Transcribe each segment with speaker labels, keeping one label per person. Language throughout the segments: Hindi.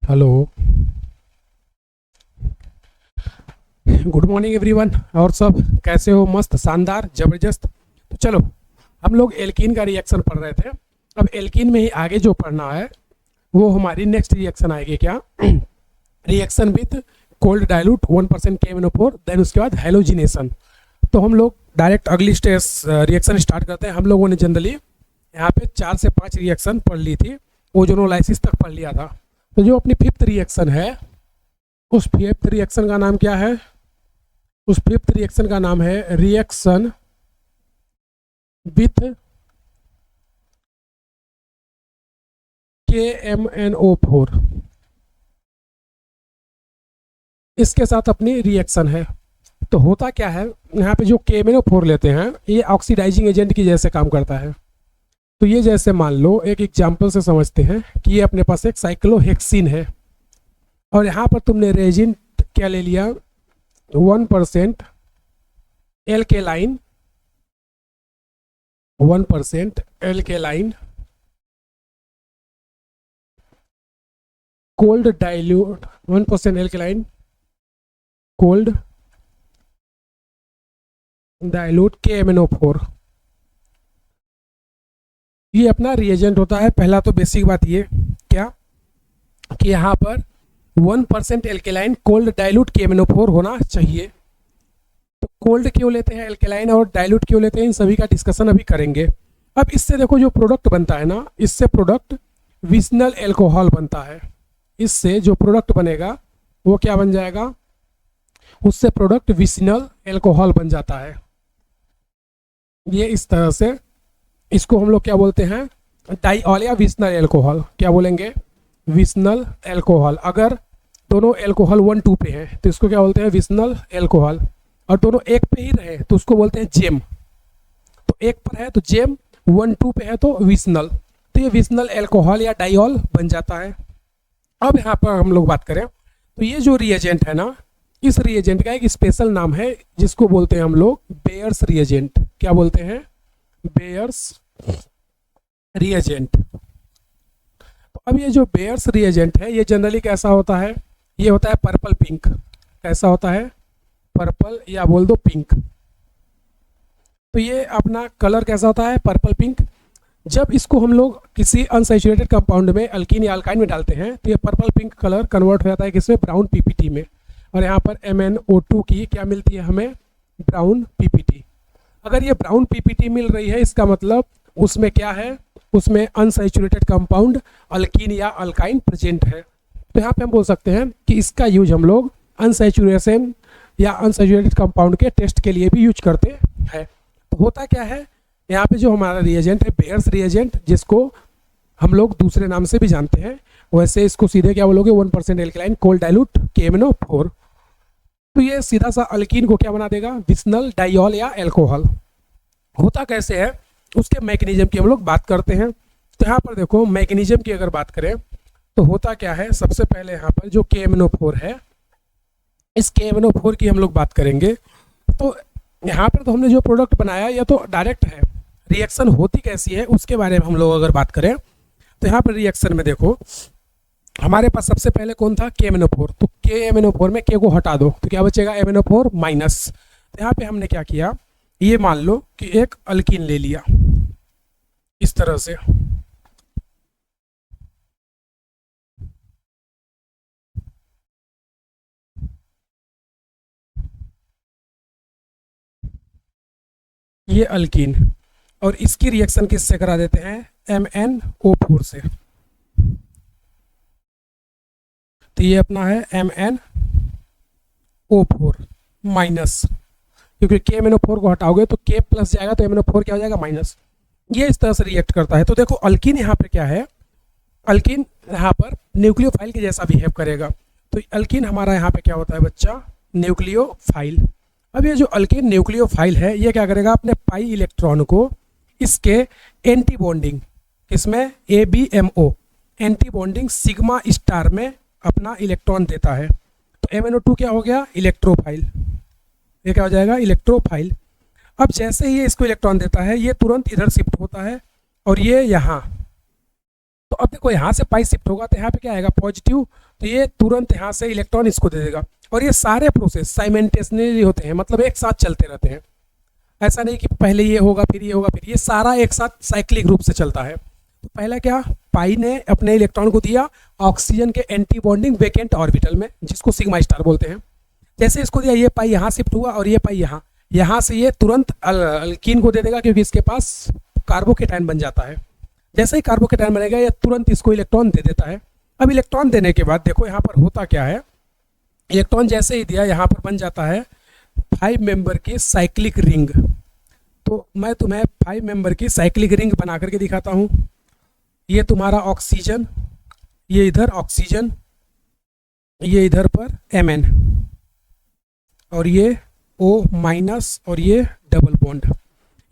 Speaker 1: Hello, good morning everyone. और सब कैसे हो? मस्त, शानदार, जबरदस्त। तो चलो, हम लोग एल्कीन का रिएक्शन पढ़ रहे थे। अब एल्कीन में ही आगे जो पढ़ना है वो हमारी नेक्स्ट रिएक्शन आएगी। क्या? Reaction with cold dilute 1% KMnO4, then उसके बाद हेलोजिनेशन। तो हम लोग डायरेक्ट अगली स्टेज रिएक्शन स्टार्ट करते हैं। हम लोगों ने जनरली यहाँ पे 4 से 5 रिएक्शन पढ़ ली थी, ओजोनोलाइसिस तक पढ़ लिया था। तो जो अपनी फिफ्थ रिएक्शन है, उस फिफ्थ रिएक्शन का नाम क्या है? उस फिफ्थ रिएक्शन का नाम है रिएक्शन विथ KMnO4। इसके साथ अपनी रिएक्शन है। तो होता क्या है, यहाँ पे जो KMnO4 लेते हैं ये ऑक्सीडाइजिंग एजेंट की जैसे काम करता है। तो ये जैसे मान लो, एक एग्जांपल से समझते हैं कि ये अपने पास एक साइक्लोहेक्सिन है और यहाँ पर तुमने रेजिन क्या ले लिया? 1% alkaline, 1% alkaline cold dilute, 1% alkaline cold dilute KMnO4। ये अपना रिएजेंट होता है। पहला तो बेसिक बात ये क्या कि यहाँ पर 1% एल्केलाइन कोल्ड डाइल्यूट KMnO4 होना चाहिए। तो कोल्ड क्यों लेते हैं, एल्केलाइन और डाइल्यूट क्यों लेते हैं, इन सभी का डिस्कशन अभी करेंगे। अब इससे देखो जो प्रोडक्ट बनता है ना, इससे प्रोडक्ट विसनल एल्कोहल बनता है। इससे जो प्रोडक्ट बनेगा वो क्या बन जाएगा? उससे प्रोडक्ट विसनल एल्कोहल बन जाता है। ये इस तरह से, इसको हम लोग क्या बोलते हैं? डाइऑल या विसनल एल्कोहल। क्या बोलेंगे? Vicinal alcohol. अगर दोनों एल्कोहल 1-2 पे हैं तो इसको क्या बोलते हैं? Vicinal alcohol. और दोनों 1 पे ही रहे तो उसको बोलते हैं जेम। तो 1 पर है तो जेम, 1-2 पे है तो विसनल। तो ये विसनल एल्कोहल या डाइऑल बन जाता है। अब यहाँ पर हम लोग बात करें तो ये जो रिएजेंट है ना, इस रिएजेंट का एक स्पेशल नाम है जिसको बोलते हैं हम लोग बेयर्स रिएजेंट। क्या बोलते हैं? Bears reagent. तो अब ये जो बेयर्स रिएजेंट है ये जनरली कैसा होता है? ये होता है पर्पल पिंक। कैसा होता है? पर्पल या बोल दो पिंक। तो ये अपना कलर कैसा होता है? Purple pink. जब इसको हम लोग किसी अनसैचुरेटेड कंपाउंड में, अल्कीन या अल्काइन में डालते हैं तो ये पर्पल पिंक कलर कन्वर्ट हो जाता है किसमें? ब्राउन PPT में। और यहाँ पर MnO2 की क्या मिलती है हमें? Brown PPT। अगर ये ब्राउन PPT मिल रही है इसका मतलब उसमें क्या है? उसमें अनसैचुरेटेड कंपाउंड अल्कीन या अल्काइन प्रेजेंट है। तो यहाँ पे हम बोल सकते हैं कि इसका यूज हम लोग अनसैचुरेशन या अनसैचुरेटेड कंपाउंड के टेस्ट के लिए भी यूज करते हैं। तो होता क्या है, यहाँ पे जो हमारा रिएजेंट है बेयर्स रिएजेंट, जिसको हम लोग दूसरे नाम से भी जानते हैं, वैसे इसको सीधे क्या बोलोगे? 1% एल्केलाइन कोल्ड डाइल्यूट KMnO4। तो ये सीधा सा अल्कीन को क्या बना देगा? विसनल डाइऑल या एल्कोहल। होता कैसे है उसके मैकेनिज्म की हम लोग बात करते हैं। तो यहाँ पर देखो मैकेनिज्म की अगर बात करें तो होता क्या है, सबसे पहले यहाँ पर जो KMnO4 है, इस KMnO4 की हम लोग बात करेंगे। तो यहाँ पर तो हमने जो प्रोडक्ट बनाया यह तो डायरेक्ट है। रिएक्शन होती कैसी है उसके बारे में हम लोग अगर बात करें तो यहाँ पर रिएक्शन में देखो हमारे पास सबसे पहले कौन था? KMnO4। तो KMnO4 में K को हटा दो तो क्या बचेगा? MnO4 minus. तो यहाँ पे हमने क्या किया, ये मान लो कि एक अल्कीन ले लिया इस तरह से। ये अल्कीन, और इसकी रिएक्शन किससे करा देते हैं? MnO4 से। तो ये अपना है MnO4 माइनस, क्योंकि KMnO4 को हटाओगे तो K प्लस जाएगा तो MnO4 क्या हो जाएगा? माइनस। ये इस तरह से रिएक्ट करता है। तो देखो अल्कीन यहाँ पे क्या है, अल्कीन यहाँ पर न्यूक्लियोफाइल के जैसा बिहेव करेगा। तो अल्कीन हमारा यहाँ पे क्या होता है बच्चा? न्यूक्लियोफाइल। अब ये जो अल्कीन न्यूक्लियोफाइल है ये क्या करेगा? अपने पाई इलेक्ट्रॉन को इसके एंटी बॉन्डिंग, इसमें ABMO anti bonding sigma star में अपना इलेक्ट्रॉन देता है। तो MnO2 क्या हो गया? इलेक्ट्रोफाइल। ये क्या हो जाएगा? इलेक्ट्रोफाइल। अब जैसे ही ये इसको इलेक्ट्रॉन देता है ये तुरंत इधर शिफ्ट होता है और ये यहाँ। तो अब अब देखो यहाँ से पाई शिफ्ट होगा तो यहाँ पे क्या आएगा पॉजिटिव, तो ये तुरंत यहाँ से इलेक्ट्रॉन इसको दे देगा। और ये सारे प्रोसेस साइमल्टेनियसली होते हैं, मतलब एक साथ चलते रहते हैं। ऐसा नहीं कि पहले ये होगा फिर ये होगा फिर ये सारा एक साथ साइक्लिक रूप से चलता है। तो पहला क्या, पाई ने अपने इलेक्ट्रॉन को दिया ऑक्सीजन के एंटी बॉन्डिंग वैकेंट ऑर्बिटल में, जिसको सिग्मा स्टार बोलते हैं। जैसे इसको दिया, ये पाई यहाँ शिफ्ट हुआ और ये पाई यहाँ से ये तुरंत अल्कीन को दे देगा, क्योंकि इसके पास कार्बोकेटाइन बन जाता है। जैसे ही कार्बोकेटाइन बनेगा ये तुरंत इसको इलेक्ट्रॉन दे देता है। अब इलेक्ट्रॉन देने के बाद देखो यहाँ पर होता क्या है, इलेक्ट्रॉन जैसे ही दिया यहाँ पर बन जाता है 5 मेंबर की साइक्लिक रिंग। तो मैं तुम्हें 5 मेंबर की साइक्लिक रिंग बना करके दिखाता हूँ। ये तुम्हारा ऑक्सीजन, ये इधर ऑक्सीजन, ये इधर पर Mn, और ये O- और ये डबल बॉन्ड।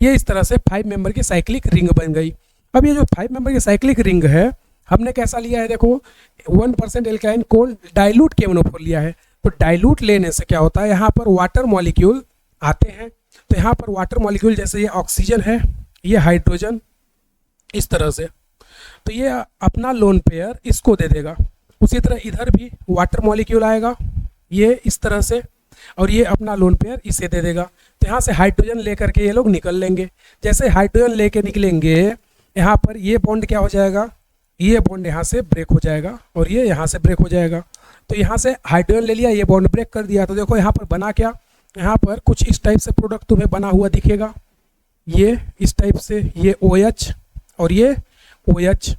Speaker 1: ये इस तरह से 5 मेंबर की साइक्लिक रिंग बन गई। अब ये जो 5 मेंबर की साइक्लिक रिंग है हमने कैसा लिया है, देखो 1% एल्काइन को डाइल्यूट KMnO4 लिया है। तो डाइल्यूट लेने से क्या होता है, यहाँ पर वाटर मॉलिक्यूल आते हैं। तो यहाँ पर वाटर मॉलिक्यूल, जैसे ये ऑक्सीजन है, ये हाइड्रोजन, इस तरह से, तो ये अपना लोन पेयर इसको दे देगा। उसी तरह इधर भी वाटर मॉलिक्यूल आएगा, ये इस तरह से, और ये अपना लोन पेयर इसे दे देगा। तो यहाँ से हाइड्रोजन लेकर के ये लोग निकल लेंगे। जैसे हाइड्रोजन लेके निकलेंगे, यहाँ पर ये बॉन्ड क्या हो जाएगा, ये बॉन्ड यहाँ से ब्रेक हो जाएगा और ये यहाँ से ब्रेक हो जाएगा। तो यहाँ से हाइड्रोजन ले लिया, ये बॉन्ड ब्रेक कर दिया। तो देखो यहाँ पर बना क्या, यहाँ पर कुछ इस टाइप से प्रोडक्ट तुम्हें बना हुआ दिखेगा, ये इस टाइप से, ये OH और ये OH,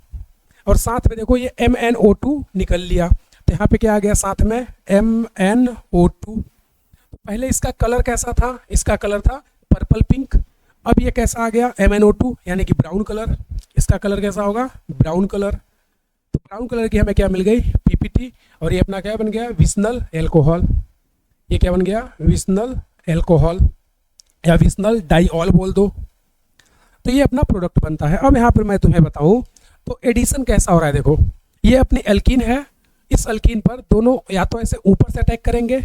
Speaker 1: और साथ में देखो ये MnO2 निकल लिया। तो यहाँ पे क्या आ गया साथ में, MnO2। पहले इसका कलर कैसा था, इसका कलर था पर्पल पिंक। अब ये कैसा आ गया, MnO2 यानी कि ब्राउन कलर। इसका कलर कैसा होगा, ब्राउन कलर। तो ब्राउन कलर की हमें क्या मिल गई, PPT, और ये अपना क्या बन गया, विस्नल एल्कोहल। ये क्या बन गया, विस्नल एल्कोहल या विस्नल डाइऑल बोल दो। तो ये अपना प्रोडक्ट बनता है। अब यहाँ पर मैं तुम्हें बताऊँ तो एडिशन कैसा हो रहा है। देखो ये अपनी एल्कीन है, इस एल्कीन पर दोनों या तो ऐसे ऊपर से अटैक करेंगे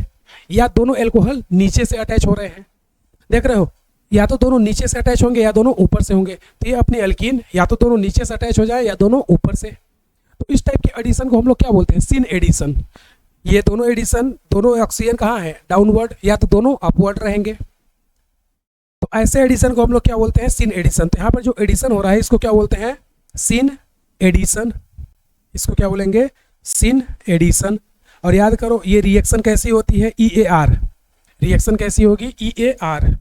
Speaker 1: या दोनों एल्कोहल नीचे से अटैच हो रहे हैं। देख रहे हो, या तो दोनों नीचे से अटैच होंगे या दोनों ऊपर से होंगे। तो ये अपनी एल्कीन या तो दोनों नीचे से अटैच हो जाए या दोनों ऊपर से। तो इस टाइप के एडिशन को हम लोग क्या बोलते हैं, सिन एडिशन। ये दोनों एडिशन, दोनों ऑक्सीजन कहाँ है, डाउनवर्ड, या तो दोनों अपवर्ड रहेंगे। तो ऐसे एडिशन को हम लोग क्या बोलते हैं, सिन एडिशन। तो यहाँ पर जो एडिशन हो रहा है इसको क्या बोलते हैं, सिन एडिशन। इसको क्या बोलेंगे, सिन एडिशन। और याद करो ये रिएक्शन कैसी होती है, EAR। रिएक्शन कैसी होगी, EAR,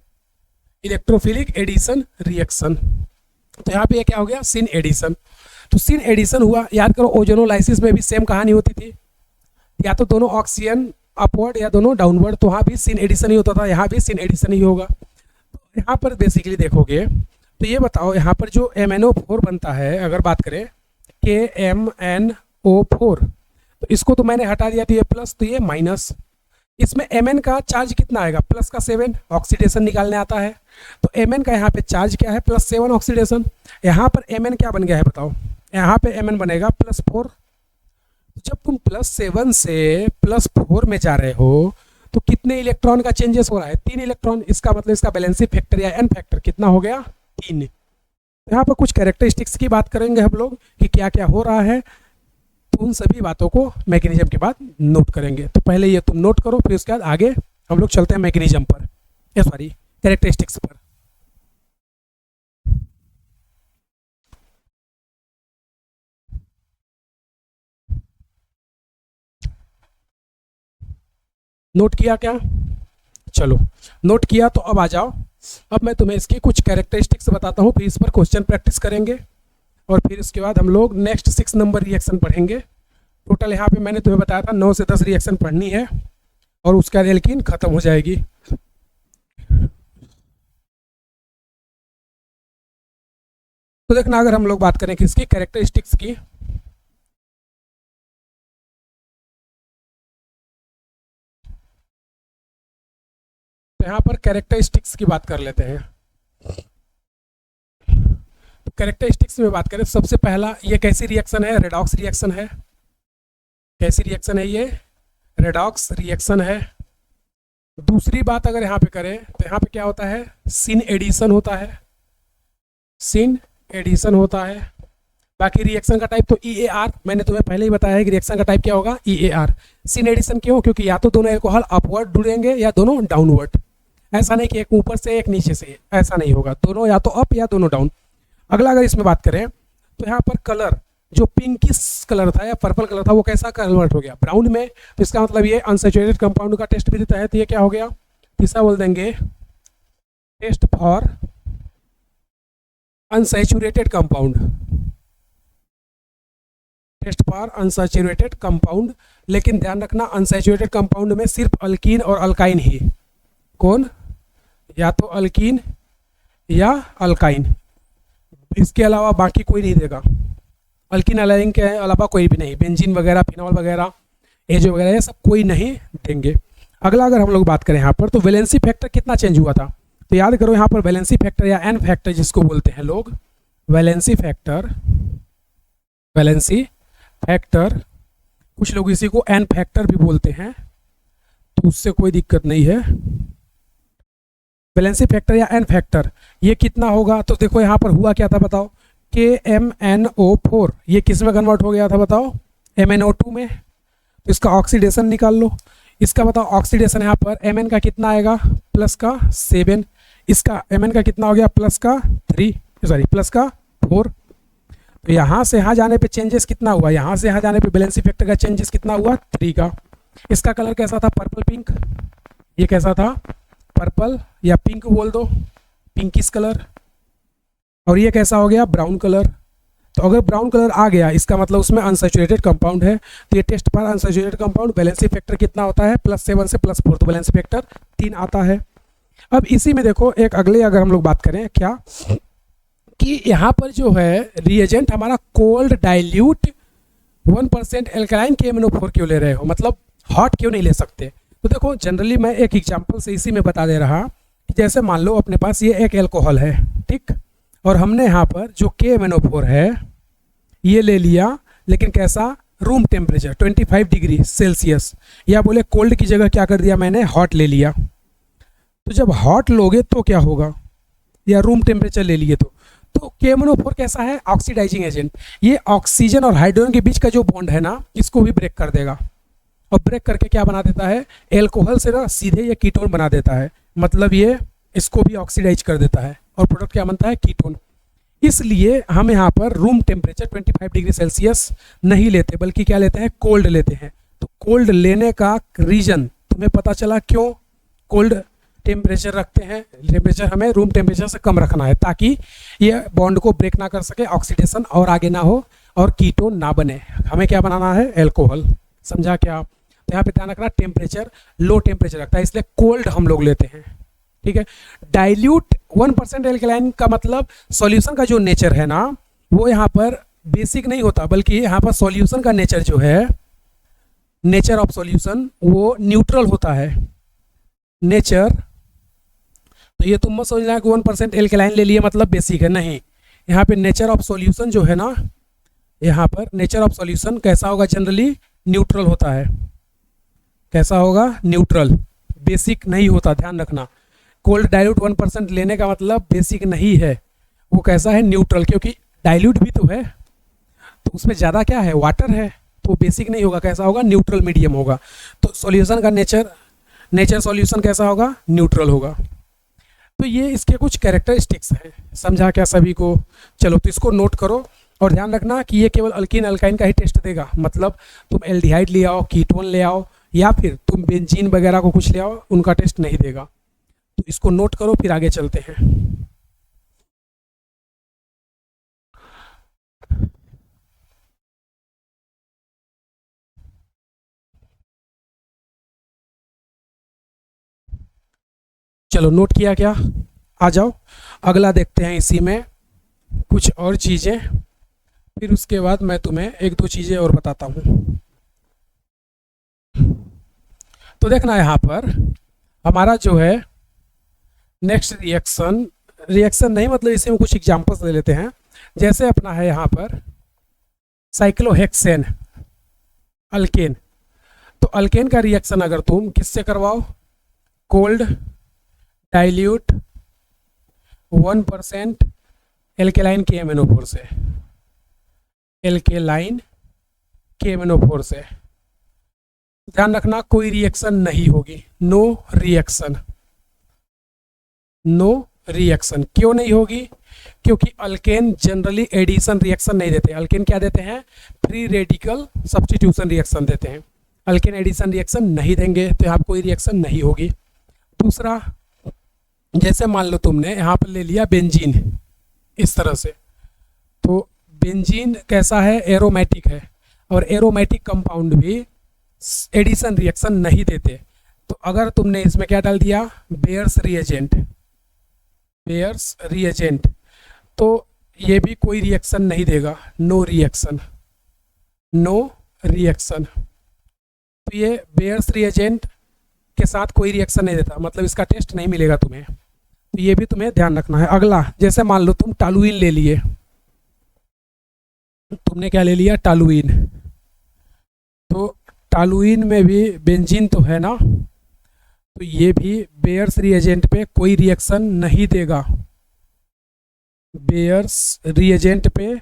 Speaker 1: इलेक्ट्रोफिलिक एडिशन रिएक्शन। तो यहाँ पे ये क्या हो गया, सिन एडिशन। तो सिन एडिशन हुआ। याद करो ओजोनोलाइसिस में भी सेम कहानी होती थी, या तो दोनों ऑक्सीजन अपवर्ड या दोनों डाउनवर्ड। तो वहाँ भी सिन एडिशन ही होता था, यहाँ भी सिन एडिशन ही होगा। तो यहाँ पर बेसिकली देखोगे तो ये बताओ, यहाँ पर जो MnO4 बनता है, अगर बात करें KMnO4, तो इसको तो मैंने हटा दिया, तो ये प्लस, तो ये माइनस। इसमें Mn का चार्ज कितना आएगा, प्लस का 7, ऑक्सीडेशन निकालने आता है। तो Mn का यहाँ पे चार्ज क्या है, +7 ऑक्सीडेशन। यहाँ पर Mn क्या बन गया है बताओ, यहाँ पे Mn बनेगा +4। जब तुम +7 से +4 में जा रहे हो तो कितने इलेक्ट्रॉन का चेंजेस हो रहा है, 3 इलेक्ट्रॉन। इसका मतलब इसका बैलेंसिंग फैक्टर या N फैक्टर कितना हो गया, 3। यहाँ पर कुछ कैरेक्टरिस्टिक्स की बात करेंगे हम लोग कि क्या क्या हो रहा है। तो उन सभी बातों को मैकेनिज्म के बाद नोट करेंगे। तो पहले ये तुम नोट करो, फिर उसके बाद आगे हम लोग चलते हैं मैकेनिज्म पर, सॉरी कैरेक्टरिस्टिक्स पर। नोट किया क्या, चलो नोट किया तो अब आ जाओ। अब मैं तुम्हें इसकी कुछ कैरेक्टरिस्टिक्स बताता हूँ, फिर इस पर क्वेश्चन प्रैक्टिस करेंगे और फिर इसके बाद हम लोग नेक्स्ट 6 नंबर रिएक्शन पढ़ेंगे। टोटल यहाँ पे मैंने तुम्हें बताया था 9 से 10 रिएक्शन पढ़नी है और उसके बाद एल्कीन खत्म हो जाएगी। तो देखना, अगर हम लोग बात करें किसकी, कैरेक्टरिस्टिक्स की, तो यहाँ पर कैरेक्टरिस्टिक्स की बात कर लेते हैं। तो कैरेक्टरिस्टिक्स में बात करें, सबसे पहला ये कैसी रिएक्शन है, रेडॉक्स रिएक्शन है। कैसी रिएक्शन है ये, रेडॉक्स रिएक्शन है। दूसरी बात अगर यहाँ पे करें तो यहाँ पे क्या होता है, सिन एडिशन होता है। सिन एडिशन होता है। बाकी रिएक्शन का टाइप तो EAR, मैंने तुम्हें पहले ही बताया है कि रिएक्शन का टाइप क्या होगा, EAR। सिन एडिशन क्यों? क्योंकि या तो दोनों एल्कोहल अपवर्ड जुड़ेंगे या दोनों डाउनवर्ड। ऐसा नहीं कि एक ऊपर से एक नीचे से, ऐसा नहीं होगा, दोनों या तो अप या दोनों डाउन। अगला अगर इसमें बात करें तो यहाँ पर कलर जो पिंकिश कलर था या पर्पल कलर था वो कैसा कन्वर्ट हो गया, ब्राउन में। तो इसका मतलब ये अनसैचुरेटेड कंपाउंड का टेस्ट भी देता है, तो ये क्या हो गया, तीसरा बोल देंगे test for unsaturated compound, test for unsaturated compound. लेकिन ध्यान रखना अनसैचुरेटेड कंपाउंड में सिर्फ अल्कीन और अल्काइन ही, कौन, या तो अल्कीन या अल्काइन, इसके अलावा बाकी कोई नहीं देगा। अल्कीन अलाइन के अलावा कोई भी नहीं, बेंजीन वगैरह, फिनॉल वगैरह, एजो वगैरह, ये सब कोई नहीं देंगे। अगला अगर हम लोग बात करें यहाँ पर तो वैलेंसी फैक्टर कितना चेंज हुआ था, तो याद करो यहाँ पर वैलेंसी फैक्टर या एन फैक्टर जिसको बोलते हैं लोग, वैलेंसी फैक्टर, वैलेंसी फैक्टर, कुछ लोग इसी को एन फैक्टर भी बोलते हैं, तो उससे कोई दिक्कत नहीं है। वैलेंसी फैक्टर या एन फैक्टर ये कितना होगा, तो देखो यहाँ पर हुआ क्या था बताओ, KMnO4 ये किस में कन्वर्ट हो गया था बताओ, MnO2 में। तो इसका ऑक्सीडेशन निकाल लो, इसका बताओ ऑक्सीडेशन यहाँ पर Mn का कितना आएगा, प्लस का 7, इसका Mn का कितना हो गया, प्लस का 3, सॉरी प्लस का 4। तो यहाँ से यहाँ जाने पे चेंजेस कितना हुआ, यहाँ से यहाँ जाने पे वैलेंसी फैक्टर का चेंजेस कितना हुआ, 3 का। इसका कलर कैसा था, पर्पल पिंक, ये कैसा था, पर्पल या पिंक बोल दो, पिंकिश कलर। और ये कैसा हो गया, ब्राउन कलर। तो अगर ब्राउन कलर आ गया इसका मतलब उसमें अनसैचुरेटेड कंपाउंड है, तो ये टेस्ट पर अनसैचुरेटेड कंपाउंड, वैलेंसी फैक्टर कितना होता है, +7 से +4, तो वैलेंसी फैक्टर 3 आता है। अब इसी में देखो एक अगले अगर हम लोग बात करें क्या, कि यहाँ पर जो है रिएजेंट हमारा कोल्ड डाइल्यूट 1% एल्कलाइन KMnO4 क्यों ले रहे हो, मतलब हॉट क्यों नहीं ले सकते। तो देखो जनरली मैं एक एग्जांपल से इसी में बता दे रहा कि जैसे मान लो अपने पास ये एक एल्कोहल है, ठीक, और हमने यहाँ पर जो KMnO4 है ये ले लिया, लेकिन कैसा, रूम टेम्परेचर 25 डिग्री सेल्सियस, या बोले कोल्ड की जगह क्या कर दिया मैंने, हॉट ले लिया। तो जब हॉट लोगे तो क्या होगा, या रूम टेम्परेचर ले लिए तो KMnO4 कैसा है, ऑक्सीडाइजिंग एजेंट। ये ऑक्सीजन और हाइड्रोजन के बीच का जो बॉन्ड है ना, इसको भी ब्रेक कर देगा, और ब्रेक करके क्या बना देता है, एल्कोहल से ना सीधे ये कीटोन बना देता है, मतलब ये इसको भी ऑक्सीडाइज कर देता है, और प्रोडक्ट क्या बनता है, कीटोन। इसलिए हम यहाँ पर रूम टेम्परेचर 25 डिग्री सेल्सियस नहीं लेते, बल्कि क्या लेते हैं, कोल्ड लेते हैं। तो कोल्ड लेने का रीजन तुम्हें पता चला क्यों कोल्ड टेम्परेचर रखते हैं, टेम्परेचर हमें रूम टेम्परेचर से कम रखना है, ताकि ये बॉन्ड को ब्रेक ना कर सके, ऑक्सीडेशन और आगे ना हो, और कीटोन ना बने। हमें क्या बनाना है, एल्कोहल, समझा क्या। तो यहाँ पे ध्यान रखना टेम्परेचर लो टेम्परेचर रखता है, इसलिए कोल्ड हम लोग लेते हैं, ठीक है। डाइल्यूट 1% एल्कलाइन का मतलब सॉल्यूशन का जो नेचर है ना, वो यहाँ पर बेसिक नहीं होता, बल्कि यहाँ पर सॉल्यूशन का नेचर जो है, नेचर ऑफ सॉल्यूशन वो न्यूट्रल होता है, नेचर। तो ये तुम मत सोचना कि 1% एल्कलाइन ले लिए मतलब बेसिक है, नहीं। यहाँ पे नेचर ऑफ सॉल्यूशन जो है ना, यहाँ पर नेचर ऑफ सॉल्यूशन कैसा होगा, जनरली न्यूट्रल होता है। कैसा होगा, न्यूट्रल, बेसिक नहीं होता, ध्यान रखना। कोल्ड डाइल्यूट 1% लेने का मतलब बेसिक नहीं है, वो कैसा है, न्यूट्रल, क्योंकि डाइल्यूट भी तो है, तो उसमें ज़्यादा क्या है, वाटर है, तो बेसिक नहीं होगा, कैसा होगा, न्यूट्रल मीडियम होगा। तो सॉल्यूशन का नेचर सॉल्यूशन कैसा होगा, न्यूट्रल होगा। तो ये इसके कुछ कैरेक्टरिस्टिक्स हैं, समझा क्या सभी को। चलो तो इसको नोट करो, और ध्यान रखना कि ये केवल अल्कीन अल्काइन का ही टेस्ट देगा, मतलब तुम एल्डिहाइड ले आओ, कीटोन ले आओ, या फिर तुम बेंजीन वगैरह को कुछ ले आओ, उनका टेस्ट नहीं देगा। तो इसको नोट करो, फिर आगे चलते हैं। चलो नोट किया क्या, आ जाओ अगला देखते हैं। इसी में कुछ और चीज़ें, फिर उसके बाद मैं तुम्हें एक दो चीज़ें और बताता हूँ। तो देखना यहाँ पर हमारा जो है नेक्स्ट रिएक्शन नहीं, मतलब इसी में कुछ एग्जांपल्स ले लेते हैं। जैसे अपना है यहाँ पर साइक्लोहेक्सेन अल्केन, तो अल्केन का रिएक्शन अगर तुम किससे करवाओ, कोल्ड डाइल्यूट 1% एल्केलाइन KMnO4 से, एल्केलाइन KMnO4 से। ध्यान रखना कोई रिएक्शन नहीं होगी, नो रिएक्शन, नो रिएक्शन। क्यों नहीं होगी? क्योंकि अल्केन जनरली एडिशन रिएक्शन नहीं देते। अल्केन क्या देते हैं? फ्री रेडिकल सब्स्टिट्यूशन रिएक्शन देते हैं। अल्केन एडिशन रिएक्शन नहीं देंगे, तो यहाँ पर कोई रिएक्शन नहीं होगी। दूसरा, जैसे मान लो तुमने यहाँ पर ले लिया बेंजीन इस तरह से, तो बेंजीन कैसा है? एरोमेटिक है, और एरोमेटिक कंपाउंड भी एडिशन रिएक्शन नहीं देते। तो अगर तुमने इसमें क्या डाल दिया? बेयर्स रिएजेंट, बेयर्स रिएजेंट, तो ये भी कोई रिएक्शन नहीं देगा, नो रिएक्शन, नो रिएक्शन। तो ये बेयर्स रिएजेंट के साथ कोई रिएक्शन नहीं देता, मतलब इसका टेस्ट नहीं मिलेगा तुम्हें। तो ये भी तुम्हें ध्यान रखना है। अगला, जैसे मान लो तुम टॉलुइन ले लिए, तुमने क्या ले लिया? टॉलुइन। तो टॉलुइन में भी बेंजीन तो है ना, तो ये भी बेयर्स रिएजेंट पे कोई रिएक्शन नहीं देगा, बेयर्स रिएजेंट पे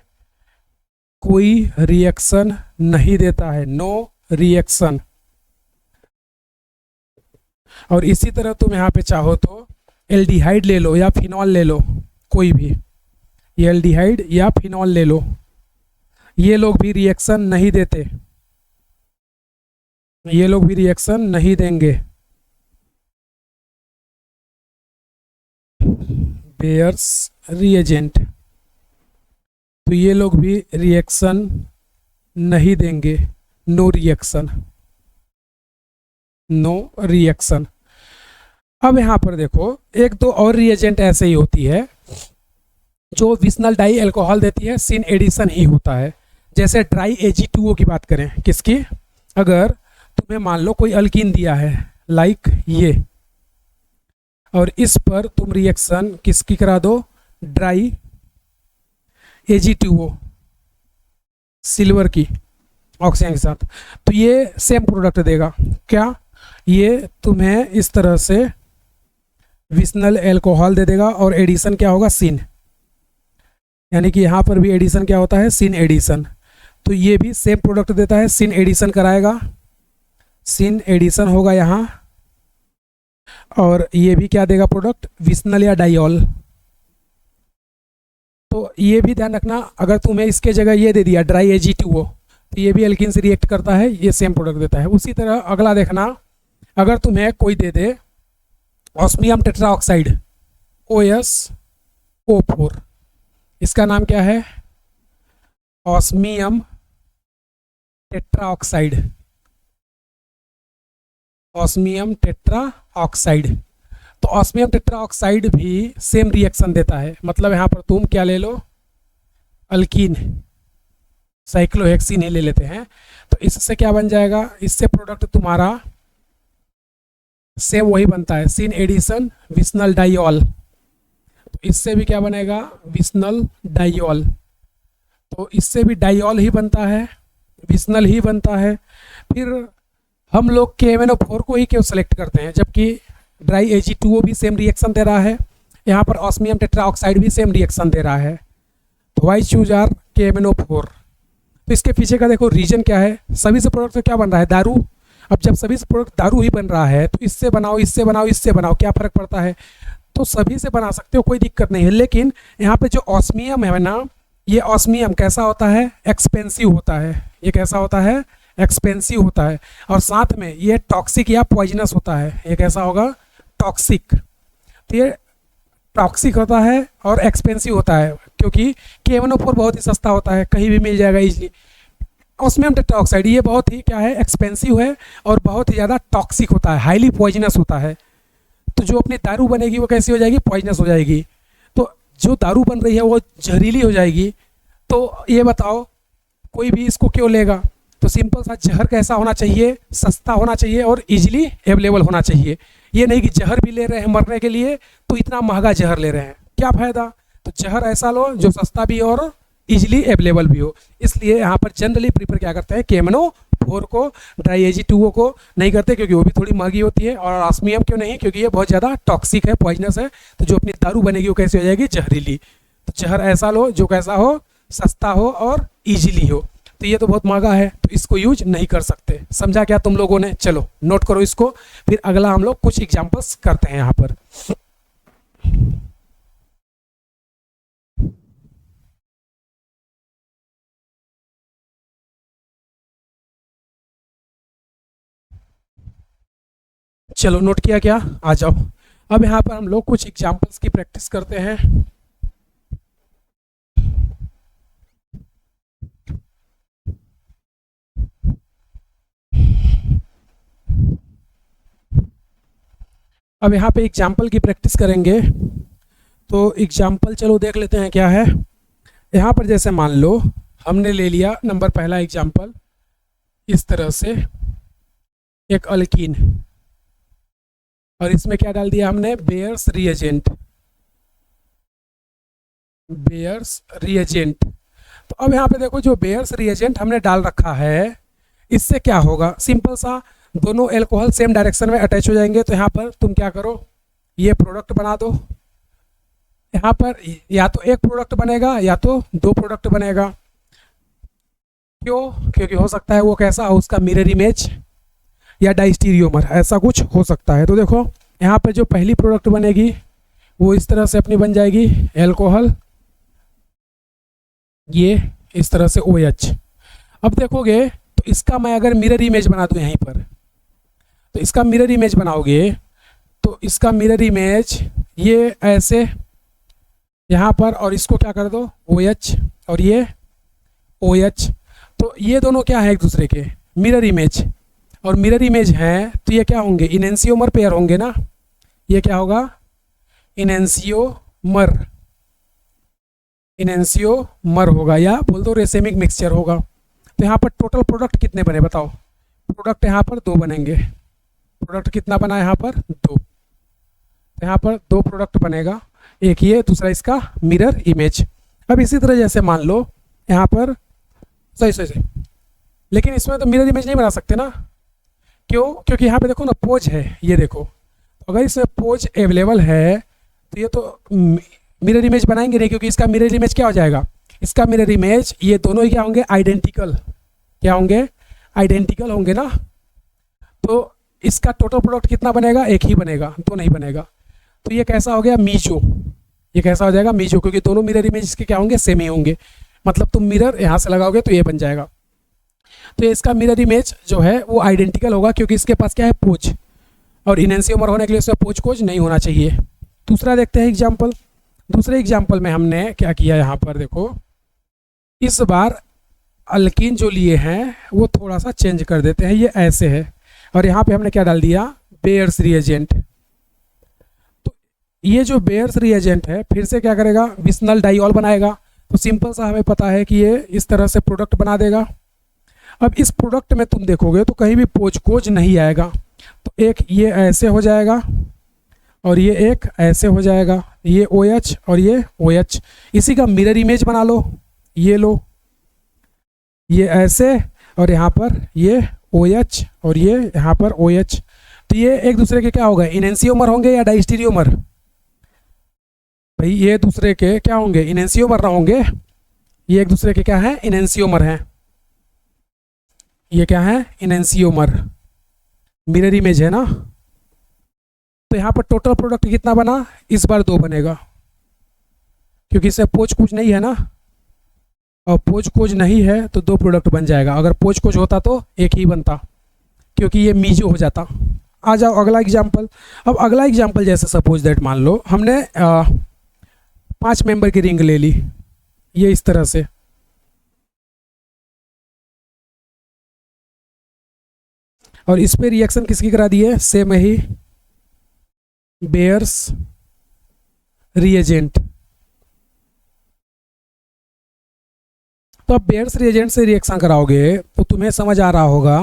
Speaker 1: कोई रिएक्शन नहीं देता है, नो रिएक्शन। और इसी तरह तुम यहाँ पे चाहो तो एल्डिहाइड ले लो या फिनॉल ले लो, कोई भी, ये एल्डिहाइड या फिनॉल ले लो, ये लोग भी रिएक्शन नहीं देते, ये लोग भी रिएक्शन नहीं देंगे। बेयर्स रिएजेंट, तो ये लोग भी रिएक्शन नहीं देंगे, नो रिएक्शन, नो रिएक्शन। अब यहाँ पर देखो, एक दो और रिएजेंट ऐसे ही होती है जो विस्नल डाई अल्कोहल देती है, सिन एडिशन ही होता है। जैसे ड्राई Ag2O की बात करें, किसकी? अगर तुम्हें मान लो कोई अल्कीन दिया है लाइक ये, और इस पर तुम रिएक्शन किसकी करा दो? ड्राई Ag2O, सिल्वर की ऑक्सीजन के साथ, तो ये सेम प्रोडक्ट देगा। क्या? ये तुम्हें इस तरह से विस्नल अल्कोहल दे देगा, और एडिशन क्या होगा? सिन, यानी कि यहाँ पर भी एडिशन क्या होता है? Syn addition. तो ये भी सेम प्रोडक्ट देता है, सिन एडिशन कराएगा, सिन एडिशन होगा यहाँ, और ये भी क्या देगा प्रोडक्ट? विस्नल या डाइऑल। तो ये भी ध्यान रखना, अगर तुम्हें इसके जगह ये दे दिया ड्राई Ag2O, तो ये भी एल्कीन से रिएक्ट करता है, ये सेम प्रोडक्ट देता है। उसी तरह अगला देखना, अगर तुम्हें कोई दे दे ऑस्मियम टेट्राऑक्साइड OSO4, इसका नाम क्या है? Osmium tetroxide, osmium tetroxide. तो ऑस्मियम टेट्राऑक्साइड भी सेम रिएक्शन देता है, मतलब यहाँ पर तुम क्या ले लो? अल्कीन, साइक्लोहेक्सिन ही ले लेते हैं। तो इससे क्या बन जाएगा? इससे प्रोडक्ट तुम्हारा सेम वही बनता है, सिन एडिशन विस्नल डाइऑल। तो इससे भी क्या बनेगा? विस्नल डाइऑल। तो इससे भी डाइऑल ही बनता है, विस्नल ही बनता है। फिर हम लोग KMnO4 को ही क्यों सेलेक्ट करते हैं, जबकि ड्राई Ag2O भी सेम रिएक्शन दे रहा है, यहाँ पर ऑस्मियम टेट्राऑक्साइड भी सेम रिएक्शन दे रहा है। तो वाई चूज आर KMnO4। तो इसके पीछे का देखो रीजन क्या है? सभी से प्रोडक्ट तो क्या बन रहा है? दारू। अब जब सभी से प्रोडक्ट दारू ही बन रहा है, तो इससे बनाओ, इससे बनाओ, इससे बनाओ, क्या फ़र्क पड़ता है? तो सभी से बना सकते हो, कोई दिक्कत नहीं है। लेकिन यहाँ पे जो ऑस्मियम है ना, ये ऑस्मियम कैसा होता है? एक्सपेंसिव होता है। ये कैसा होता है? एक्सपेंसिव होता है, और साथ में ये टॉक्सिक या पॉइजनस होता है। ये कैसा होगा? टॉक्सिक। तो ये टॉक्सिक होता है और एक्सपेंसिव होता है, क्योंकि KMnO4 बहुत ही सस्ता होता है, कहीं भी मिल जाएगा इजीली। ऑस्मियम टेट्राऑक्साइड ये बहुत ही क्या है? एक्सपेंसिव है और बहुत ही ज़्यादा टॉक्सिक होता है, हाईली पॉइजनस होता है। तो जो अपनी दारू बनेगी वो कैसी हो जाएगी? पॉइजनस हो जाएगी। तो जो दारू बन रही है वो जहरीली हो जाएगी। तो ये बताओ कोई भी इसको क्यों लेगा? तो सिंपल सा, जहर कैसा होना चाहिए? सस्ता होना चाहिए और इजीली अवेलेबल होना चाहिए। ये नहीं कि जहर भी ले रहे हैं मरने के लिए, तो इतना महंगा जहर ले रहे हैं, क्या फ़ायदा? तो जहर ऐसा लो जो सस्ता भी हो और इजीली अवेलेबल भी हो। इसलिए यहाँ पर जनरली प्रीफर क्या करते हैं? KMnO4 को, ड्राई Ag2O को नहीं करते, क्योंकि वो भी थोड़ी महंगी होती है। और ऑस्मियम क्यों नहीं? क्योंकि ये बहुत ज़्यादा टॉक्सिक है, पॉइजनस है। तो जो अपनी दारू बनेगी वो कैसी हो जाएगी? जहरीली। तो जहर ऐसा लो जो कैसा हो? सस्ता हो और इजीली हो। तो ये तो बहुत महंगा है, तो इसको यूज नहीं कर सकते। समझा क्या तुम लोगों ने? चलो नोट करो इसको, फिर अगला हम लोग कुछ एग्जांपल्स करते हैं यहाँ पर। चलो नोट किया क्या? आ जाओ। अब यहाँ पर हम लोग कुछ एग्जांपल्स की प्रैक्टिस करते हैं। अब यहाँ पे एग्जाम्पल की प्रैक्टिस करेंगे, तो एग्जाम्पल चलो देख लेते हैं क्या है। यहाँ पर जैसे मान लो हमने ले लिया नंबर पहला एग्जाम्पल, इस तरह से एक अल्कीन, और इसमें क्या डाल दिया हमने? Bears reagent. Bears reagent. तो अब यहाँ पे देखो, जो बेयर्स रिएजेंट हमने डाल रखा है, इससे क्या होगा? सिंपल सा, दोनों एल्कोहल सेम डायरेक्शन में अटैच हो जाएंगे। तो यहाँ पर तुम क्या करो, ये प्रोडक्ट बना दो। यहाँ पर या तो एक प्रोडक्ट बनेगा या तो दो प्रोडक्ट बनेगा। क्यों? क्योंकि हो सकता है वो कैसा हो, उसका मिरर इमेज या डाइस्टीरियोमर, ऐसा कुछ हो सकता है। तो देखो यहाँ पर जो पहली प्रोडक्ट बनेगी वो इस तरह से अपनी बन जाएगी एल्कोहल, ये इस तरह से OH। अब देखोगे तो इसका मैं अगर मिरर इमेज बना दूँ यहीं पर, तो इसका मिरर इमेज बनाओगे तो इसका मिरर इमेज ये ऐसे यहाँ पर, और इसको क्या कर दो OH और ये OH। तो ये दोनों क्या है? एक दूसरे के मिरर इमेज, और मिरर इमेज हैं तो ये क्या होंगे? इनेंसियोमर पेयर होंगे ना। ये क्या होगा? इनेंसियोमर। इनेंसियोमर होगा, या बोल दो रेसेमिक मिक्सचर होगा। तो यहाँ पर टोटल प्रोडक्ट कितने बने बताओ? प्रोडक्ट यहाँ पर दो बनेंगे। प्रोडक्ट कितना बना यहाँ पर? दो। तो यहाँ पर दो प्रोडक्ट बनेगा, एक ये, दूसरा इसका मिरर इमेज। अब इसी तरह जैसे मान लो यहाँ पर, सही, लेकिन इसमें तो मिरर इमेज नहीं बना सकते ना। क्यों? क्योंकि यहाँ पे देखो ना पोज है, ये देखो, अगर इसमें पोज अवेलेबल है तो ये तो मिरर इमेज बनाएंगे नहीं, क्योंकि इसका मिरर इमेज क्या हो जाएगा? इसका मिरर इमेज, ये दोनों ही क्या होंगे? आइडेंटिकल। क्या होंगे? आइडेंटिकल होंगे ना। तो इसका टोटल प्रोडक्ट कितना बनेगा? एक ही बनेगा, दो नहीं बनेगा। तो ये कैसा हो गया? मीजो। ये कैसा हो जाएगा? मीजो, क्योंकि दोनों मिरर इमेज इसके क्या होंगे? सेम ही होंगे। मतलब तुम मिरर यहाँ से लगाओगे तो ये बन जाएगा। तो इसका मिरर इमेज जो है वो आइडेंटिकल होगा, क्योंकि इसके पास क्या है? पोज, और इनेंसियोमर होने के लिए उसमें पोज कोज नहीं होना चाहिए। दूसरा देखते हैं एग्जाम्पल। दूसरे एग्जाम्पल में हमने क्या किया, यहाँ पर देखो, इस बार अल्कीन जो लिए हैं वो थोड़ा सा चेंज कर देते हैं। ये ऐसे है, और यहाँ पे हमने क्या डाल दिया? Bears reagent. तो ये जो बेयर्स रिएजेंट है फिर से क्या करेगा? विस्नल डाइऑल बनाएगा। तो सिंपल सा हमें पता है कि ये इस तरह से प्रोडक्ट बना देगा। अब इस प्रोडक्ट में तुम देखोगे तो कहीं भी पोज कोज नहीं आएगा। तो एक ये ऐसे हो जाएगा, और ये एक ऐसे हो जाएगा, ये OH और ये OH। इसी का मिरर इमेज बना लो, ये लो, ये ऐसे, और यहाँ पर ये OH और ये यहाँ पर OH। तो ये एक दूसरे के क्या होगा? इनेंसियोमर होंगे या डाइस्टीरियोमर? भाई ये दूसरे के क्या होंगे? इनेंसियोमर ना होंगे। ये एक दूसरे के क्या है? इनेंसियोमर हैं। ये क्या है? इनेंसियोमर। मिरर इमेज है ना। तो यहाँ पर टोटल प्रोडक्ट कितना बना? इस बार दो बनेगा, क्योंकि इससे पोज कुछ नहीं है ना, और पोज कोज नहीं है तो दो प्रोडक्ट बन जाएगा। अगर पोज कोज होता तो एक ही बनता, क्योंकि ये मीजो हो जाता। आ जाओ अगला एग्जाम्पल। अब अगला एग्जाम्पल जैसे सपोज दैट मान लो हमने 5 मेंबर की रिंग ले ली, ये इस तरह से, और इस पे रिएक्शन किसकी करा दी है? सेम ही बेयर्स रिएजेंट। तो अब बेयर्स रिएजेंट से रिएक्शन कराओगे तो तुम्हें समझ आ रहा होगा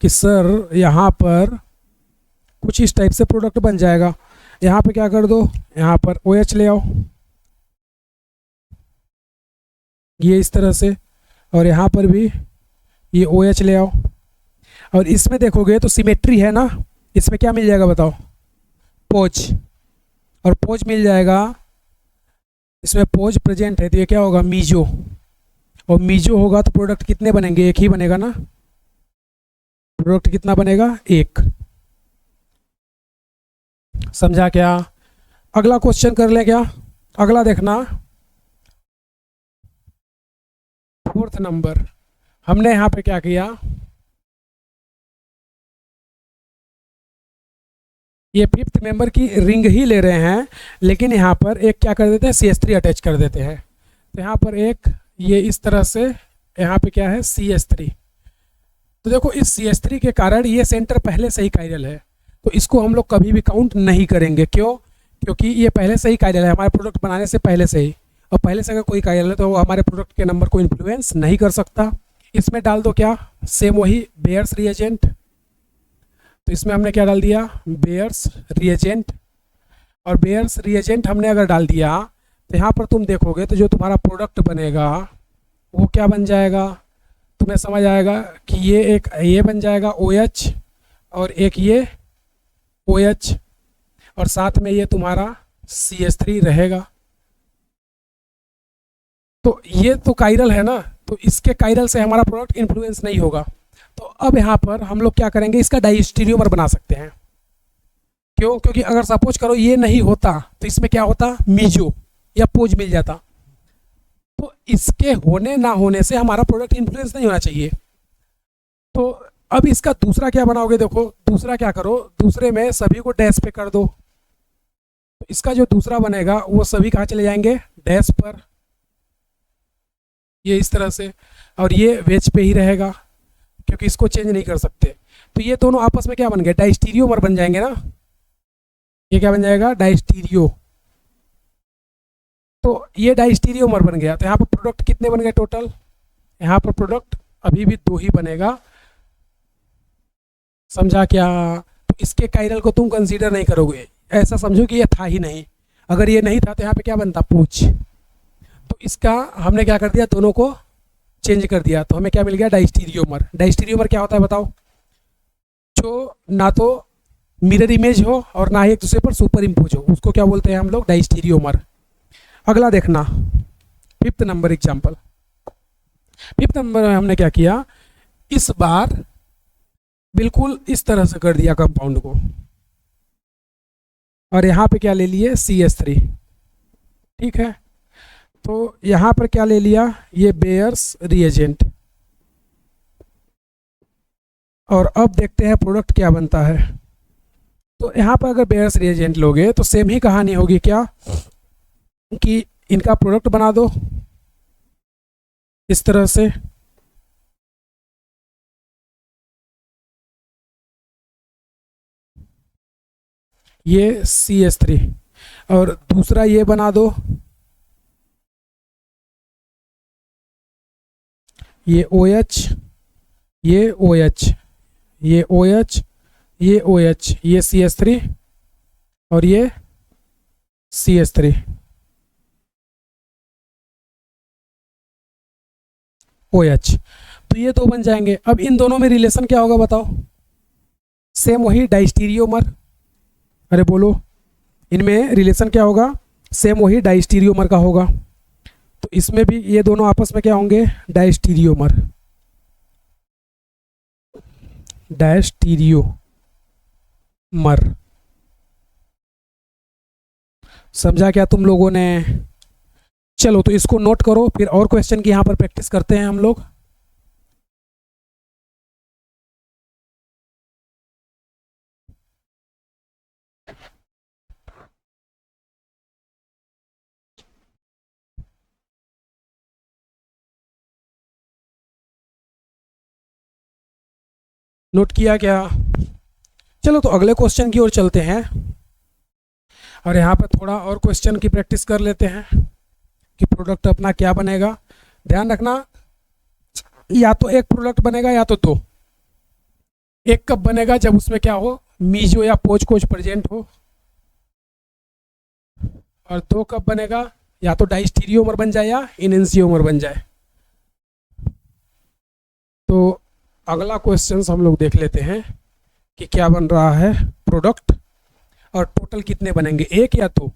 Speaker 1: कि सर यहाँ पर कुछ इस टाइप से प्रोडक्ट बन जाएगा। यहाँ पे क्या कर दो? यहाँ पर OH ले आओ, ये इस तरह से, और यहाँ पर भी ये OH ले आओ। और इसमें देखोगे तो सिमेट्री है ना, इसमें क्या मिल जाएगा बताओ? पोज, और पोज मिल जाएगा। इसमें पोज प्रेजेंट है तो ये क्या होगा? मीजो। और मीजो होगा तो प्रोडक्ट कितने बनेंगे, एक ही बनेगा ना, प्रोडक्ट कितना बनेगा, एक। समझा क्या? अगला क्वेश्चन कर ले क्या? अगला देखना, 4th नंबर। हमने यहाँ पे क्या किया, ये 5th मेंबर की रिंग ही ले रहे हैं, लेकिन यहाँ पर एक क्या कर देते हैं, CH3 अटैच कर देते हैं। तो यहाँ पर एक ये इस तरह से, यहाँ पे क्या है, CH3। तो देखो इस CH3 के कारण ये सेंटर पहले से ही कायरल है, तो इसको हम लोग कभी भी काउंट नहीं करेंगे। क्यों? क्योंकि ये पहले से ही कायरल है, हमारे प्रोडक्ट बनाने से पहले से ही, और पहले से अगर कोई कायरल है तो वो हमारे प्रोडक्ट के नंबर को इन्फ्लुएंस नहीं कर सकता। इसमें डाल दो क्या, सेम वही बेयर्स रिएजेंट। तो इसमें हमने क्या डाल दिया, बेयर्स रिएजेंट। और बेयर्स रिएजेंट हमने अगर डाल दिया तो यहाँ पर तुम देखोगे तो जो तुम्हारा प्रोडक्ट बनेगा वो क्या बन जाएगा, तुम्हें समझ आएगा कि ये बन जाएगा OH, और एक ये OH, और साथ में ये तुम्हारा CH3 रहेगा। तो ये तो कायरल है ना, तो इसके कायरल से हमारा प्रोडक्ट इन्फ्लुएंस नहीं होगा। तो अब यहाँ पर हम लोग क्या करेंगे, इसका डाइस्टीरियोमर बना सकते हैं। क्यों? क्योंकि अगर सपोज करो ये नहीं होता तो इसमें क्या होता, मीजो या पोज मिल जाता। तो इसके होने ना होने से हमारा प्रोडक्ट इन्फ्लुएंस नहीं होना चाहिए। तो अब इसका दूसरा क्या बनाओगे, देखो दूसरा क्या करो, दूसरे में सभी को डैश पे कर दो। तो इसका जो दूसरा बनेगा वो सभी कहाँ चले जाएंगे, डैश पर, ये इस तरह से, और ये वेज पे ही रहेगा क्योंकि इसको चेंज नहीं कर सकते। तो ये दोनों आपस में क्या बन गए, डाइस्टीरियोमर बन जाएंगे ना। ये क्या बन जाएगा, डाइस्टीरियो। तो ये डाइस्टीरियोमर बन गया। तो यहाँ पर प्रोडक्ट कितने बन गए टोटल, यहाँ पर प्रोडक्ट अभी भी 2 ही बनेगा। समझा क्या? तो इसके कायरल को तुम कंसीडर नहीं करोगे, ऐसा समझो कि ये था ही नहीं। अगर ये नहीं था तो यहाँ पे क्या बनता, पूछ। तो इसका हमने क्या कर दिया, दोनों को चेंज कर दिया, तो हमें क्या मिल गया, डाइस्टीरियोमर। डाइस्टीरियोमर क्या होता है बताओ, जो ना तो मिरर इमेज हो और ना ही एक दूसरे पर सुपर इम्पोज हो, उसको क्या बोलते हैं हम लोग, डाइस्टीरियोमर। अगला देखना, 5th number example. 5th number में हमने क्या किया, इस बार बिल्कुल इस तरह से कर दिया कंपाउंड को, और यहाँ पे क्या ले लिए, CH3। ठीक है, तो यहाँ पर क्या ले लिया, ये बेयर्स रिएजेंट। और अब देखते हैं प्रोडक्ट क्या बनता है। तो यहाँ पर अगर बेयर्स रिएजेंट लोगे तो सेम ही कहानी होगी, क्या कि इनका प्रोडक्ट बना दो इस तरह से, ये CH3, और दूसरा ये बना दो, ये OH, ये OH, ये OH, ये OH, ये CH3 और ये CH3, OH। तो ये 2 बन जाएंगे। अब इन दोनों में रिलेशन क्या होगा बताओ, सेम वही डाइस्टीरियोमर। अरे बोलो, इनमें रिलेशन क्या होगा, सेम वही डाइस्टीरियोमर का होगा। तो इसमें भी ये दोनों आपस में क्या होंगे, डाइस्टीरियोमर, डाइस्टीरियोमर। समझा क्या तुम लोगों ने? चलो तो इसको नोट करो, फिर और क्वेश्चन की यहाँ पर प्रैक्टिस करते हैं हम लोग। नोट किया क्या? चलो तो अगले क्वेश्चन की ओर चलते हैं, और यहाँ पर थोड़ा और क्वेश्चन की प्रैक्टिस कर लेते हैं कि प्रोडक्ट अपना क्या बनेगा। ध्यान रखना, या तो एक प्रोडक्ट बनेगा या तो 2। एक कब बनेगा, जब उसमें क्या हो, मीजो या पोज कोच प्रेजेंट हो। और 2 कब बनेगा, या तो डाइस्टीरियोमर बन जाए या इनेंसियोमर बन जाए। तो अगला क्वेश्चन हम लोग देख लेते हैं कि क्या बन रहा है प्रोडक्ट, और टोटल कितने बनेंगे, 1 या 2।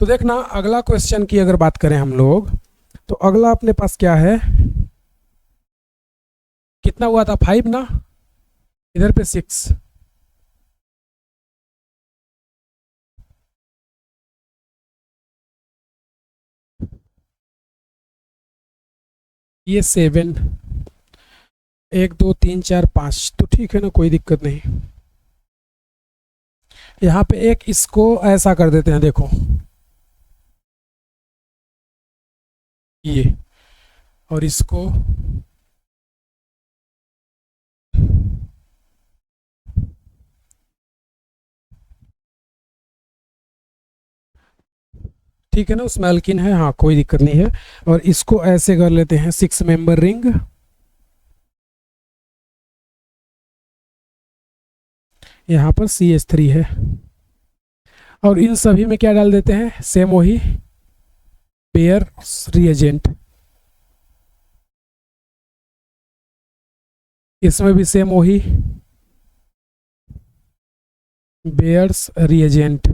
Speaker 1: तो देखना अगला क्वेश्चन की अगर बात करें हम लोग, तो अगला अपने पास क्या है, कितना हुआ था 5 ना, इधर पे 6, ये 7, 1 2 3 4 5, तो ठीक है ना, कोई दिक्कत नहीं। यहाँ पे एक इसको ऐसा कर देते हैं, देखो ये, और इसको ठीक है ना, उसमें अल्किन है, हाँ कोई दिक्कत नहीं है। और इसको ऐसे कर लेते हैं 6 मेंबर रिंग, यहाँ पर CH3 है, और इन सभी में क्या डाल देते हैं, सेम वही पेयर रिएजेंट, इसमें भी सेम वही बेयर्स रिएजेंट,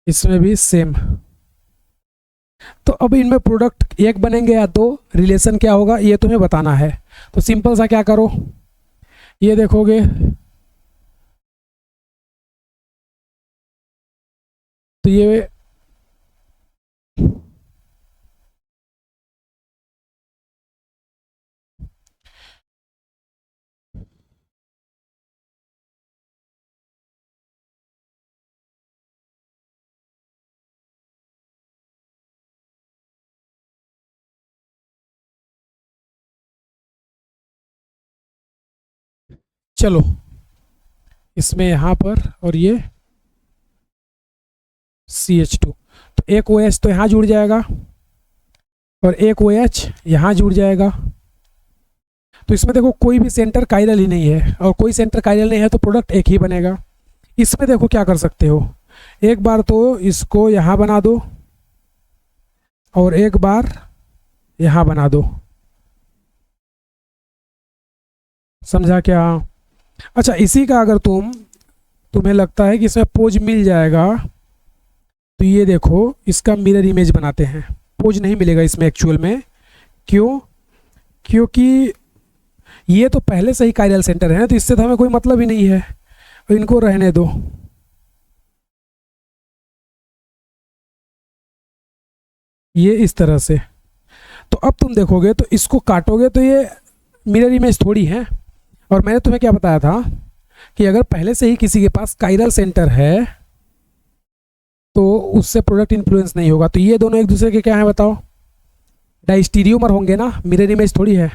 Speaker 1: इसमें भी सेम। तो अब इनमें प्रोडक्ट एक बनेंगे या दो, रिलेशन क्या होगा ये तुम्हें बताना है। तो सिंपल सा क्या करो, ये देखोगे तो ये चलो, इसमें यहाँ पर और ये CH2, तो एक OH तो यहाँ जुड़ जाएगा और एक OH यहाँ जुड़ जाएगा। तो इसमें देखो कोई भी सेंटर कायरल ही नहीं है, और कोई सेंटर कायरल नहीं है तो प्रोडक्ट एक ही बनेगा। इसमें देखो क्या कर सकते हो, एक बार तो इसको यहाँ बना दो और एक बार यहाँ बना दो, समझा क्या? अच्छा, इसी का अगर तुम्हें लगता है कि इसमें पोज मिल जाएगा, तो ये देखो इसका मिरर इमेज बनाते हैं। पोज नहीं मिलेगा इसमें एक्चुअल में, क्यों? क्योंकि ये तो पहले से ही कायरल सेंटर है, तो इससे तो हमें कोई मतलब ही नहीं है, तो इनको रहने दो। ये इस तरह से। तो अब तुम देखोगे तो इसको काटोगे तो ये मिरर इमेज थोड़ी है। और मैंने तुम्हें क्या बताया था कि अगर पहले से ही किसी के पास कायरल सेंटर है तो उससे प्रोडक्ट इन्फ्लुएंस नहीं होगा। तो ये दोनों एक दूसरे के क्या है बताओ, डाइस्टीरियोमर होंगे ना, मिरर इमेज थोड़ी है।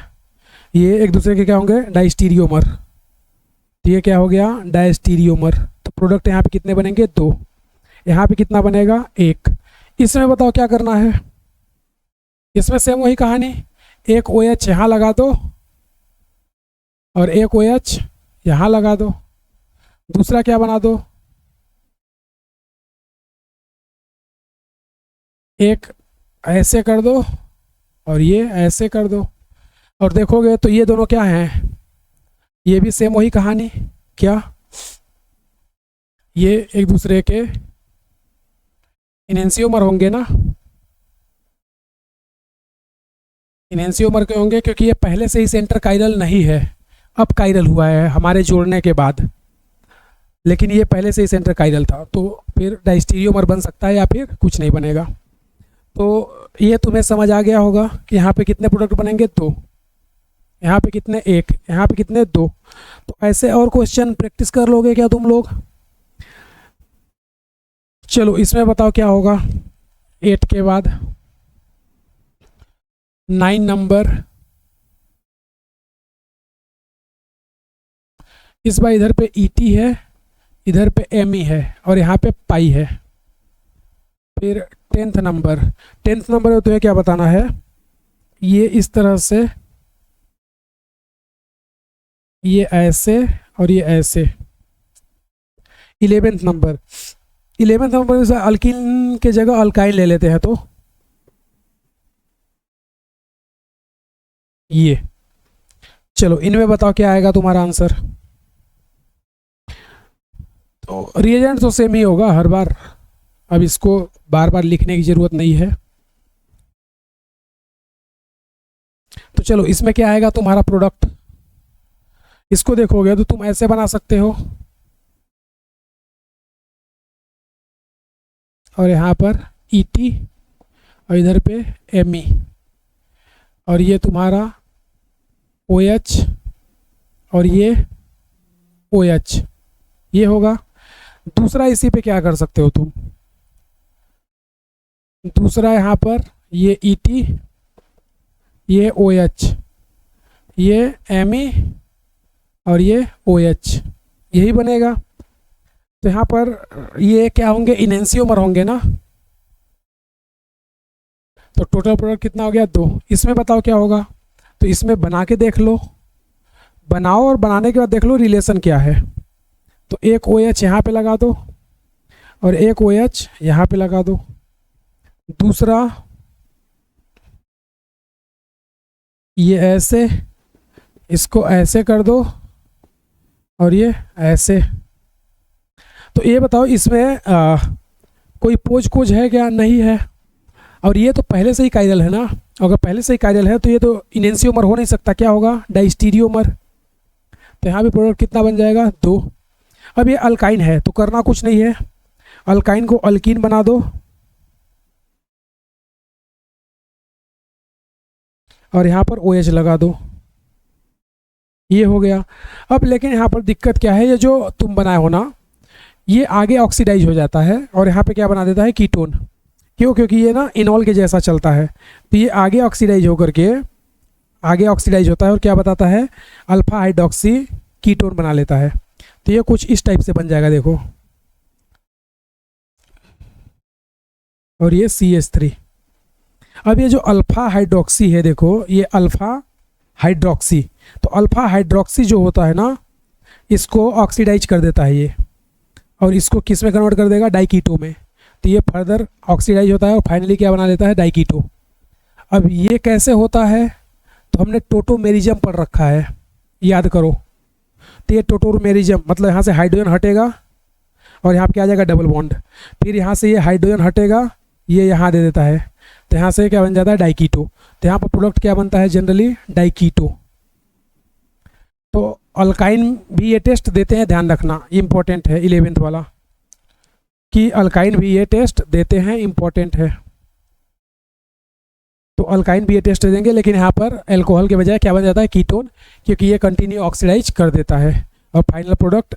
Speaker 1: ये एक दूसरे के क्या होंगे, डाइस्टीरियोमर। तो ये क्या हो गया, डाइस्टीरियोमर। तो प्रोडक्ट यहाँ पे कितने बनेंगे, 2। यहाँ पे कितना बनेगा, 1। इसमें बताओ क्या करना है, इसमें सेम वही कहानी, एक OH यहाँ लगा दो और एक OH यहाँ लगा दो। दूसरा क्या बना दो, एक ऐसे कर दो और ये ऐसे कर दो। और देखोगे तो ये दोनों क्या हैं, ये भी सेम वही कहानी, क्या ये एक दूसरे के इनेंसियोमर होंगे ना, इनेंसियोमर के होंगे, क्योंकि ये पहले से ही सेंटर कायरल नहीं है, अब कायरल हुआ है हमारे जोड़ने के बाद, लेकिन ये पहले से ही सेंटर कायरल था। तो फिर डाइस्टीरियोमर बन सकता है या फिर कुछ नहीं बनेगा। तो ये तुम्हें समझ आ गया होगा कि यहाँ पे कितने प्रोडक्ट बनेंगे, 2। यहाँ पे कितने, 1। यहाँ पे कितने, 2। तो ऐसे और क्वेश्चन प्रैक्टिस कर लोगे क्या तुम लोग? चलो इसमें बताओ क्या होगा, 8 के बाद 9 नंबर, इस बार इधर पे ET है, इधर पे ME है और यहाँ पे पाई है। फिर 10th नंबर, 10th नंबर में तुम्हें क्या बताना है, ये इस तरह से, ये ऐसे और ये ऐसे। 11th नंबर, 11th नंबर में अल्किन के जगह अल्काइन ले लेते हैं, तो ये। चलो इनमें बताओ क्या आएगा तुम्हारा आंसर। तो रिएजेंट तो सेम ही होगा हर बार, अब इसको बार बार लिखने की ज़रूरत नहीं है। तो चलो इसमें क्या आएगा तुम्हारा प्रोडक्ट, इसको देखोगे तो तुम ऐसे बना सकते हो, और यहाँ पर ET और इधर पे ME, और ये तुम्हारा OH और ये OH, ये होगा। दूसरा इसी पे क्या कर सकते हो तुम, दूसरा यहाँ पर ये ET, ये OH, ये ME और ये OH, यही बनेगा। तो यहाँ पर ये क्या होंगे, इनेंसियोमर होंगे ना। तो टोटल प्रोडक्ट कितना हो गया, 2। इसमें बताओ क्या होगा, तो इसमें बना के देख लो, बनाओ और बनाने के बाद देख लो रिलेशन क्या है। तो एक OH यहाँ पे लगा दो और एक OH यहाँ पे लगा दो, दूसरा ये ऐसे, इसको ऐसे कर दो और ये ऐसे। तो ये बताओ इसमें कोई पोज कोज है क्या, नहीं है। और ये तो पहले से ही कायरल है ना, अगर पहले से ही कायरल है तो ये तो इनेंसियोमर हो नहीं सकता, क्या होगा, डाइस्टीरियोमर। तो यहाँ भी प्रोडक्ट कितना बन जाएगा, 2। अब ये अल्काइन है तो करना कुछ नहीं है, अल्काइन को अल्कीन बना दो और यहाँ पर OH लगा दो, ये हो गया। अब लेकिन यहाँ पर दिक्कत क्या है, ये जो तुम बनाए हो ना, ये आगे ऑक्सीडाइज हो जाता है और यहाँ पे क्या बना देता है, कीटोन। क्यों, क्योंकि ये ना इनॉल के जैसा चलता है, तो ये आगे ऑक्सीडाइज होकर के आगे ऑक्सीडाइज होता है और क्या बताता है, अल्फा हाइड्रोक्सी कीटोन बना लेता है। तो ये कुछ इस टाइप से बन जाएगा, देखो, और ये CH3। अब ये जो अल्फा हाइड्रोक्सी है, देखो ये अल्फा हाइड्रोक्सी, तो अल्फा हाइड्रोक्सी जो होता है ना, इसको ऑक्सीडाइज कर देता है ये, और इसको किस में कन्वर्ट कर देगा, डाइकीटो में। तो ये फर्दर ऑक्सीडाइज होता है और फाइनली क्या बना लेता है, डाइकीटो। अब ये कैसे होता है, तो हमने टोटोमेरिज्म पढ़ रखा है, याद करो। तो ये टोटोमेरिज्म मतलब यहाँ से हाइड्रोजन हटेगा और यहाँ पे क्या आ जाएगा, डबल बॉन्ड। फिर यहाँ से ये हाइड्रोजन हटेगा, ये यहाँ दे देता है, तो यहाँ से क्या बन जाता है, डाइकीटो। तो यहाँ पर प्रोडक्ट क्या बनता है, जनरली डाइकीटो। तो अल्काइन भी ये टेस्ट देते हैं, ध्यान रखना, इम्पोर्टेंट है 11th वाला, कि अल्काइन भी ये टेस्ट देते हैं, इम्पोर्टेंट है। तो अल्काइन भी ये टेस्ट देंगे, लेकिन यहाँ पर अल्कोहल के बजाय क्या बन जाता है, कीटोन, क्योंकि ये कंटिन्यू ऑक्सीडाइज कर देता है और फाइनल प्रोडक्ट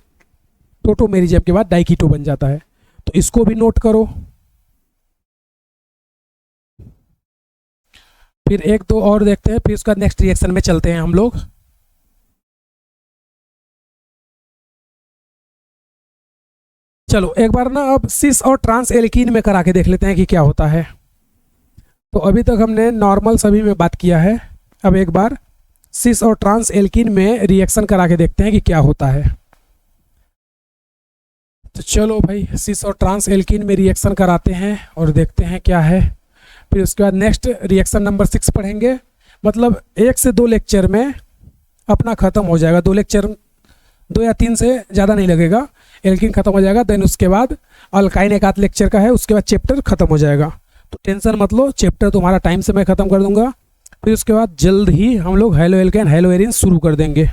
Speaker 1: टोटोमेरिज्म के बाद डाइकीटो बन जाता है। तो इसको भी नोट करो। फिर एक दो और देखते हैं, फिर उसका नेक्स्ट रिएक्शन में चलते हैं हम लोग। चलो एक बार ना अब सिस और ट्रांस एल्कीन में करा के देख लेते हैं कि क्या होता है। तो अभी तक हमने नॉर्मल सभी में बात किया है, अब एक बार सिस और ट्रांस एल्कीन में रिएक्शन करा के देखते हैं कि क्या होता है। तो चलो भाई सिस और ट्रांस एल्कीन में रिएक्शन कराते हैं और देखते हैं क्या है। फिर उसके बाद नेक्स्ट रिएक्शन नंबर 6 पढ़ेंगे, मतलब 1 से 2 लेक्चर में अपना ख़त्म हो जाएगा। 2 लेक्चर, 2 या 3 से ज़्यादा नहीं लगेगा, एल्कीन खत्म हो जाएगा। देन उसके बाद अल्काइन एक आध लेक्चर का है, उसके बाद चैप्टर खत्म हो जाएगा। तो टेंशन मत लो, चैप्टर तुम्हारा टाइम से मैं ख़त्म कर दूंगा। फिर उसके बाद जल्द ही हम लोग हेलो एल्केन हेलो एरिन शुरू कर देंगे।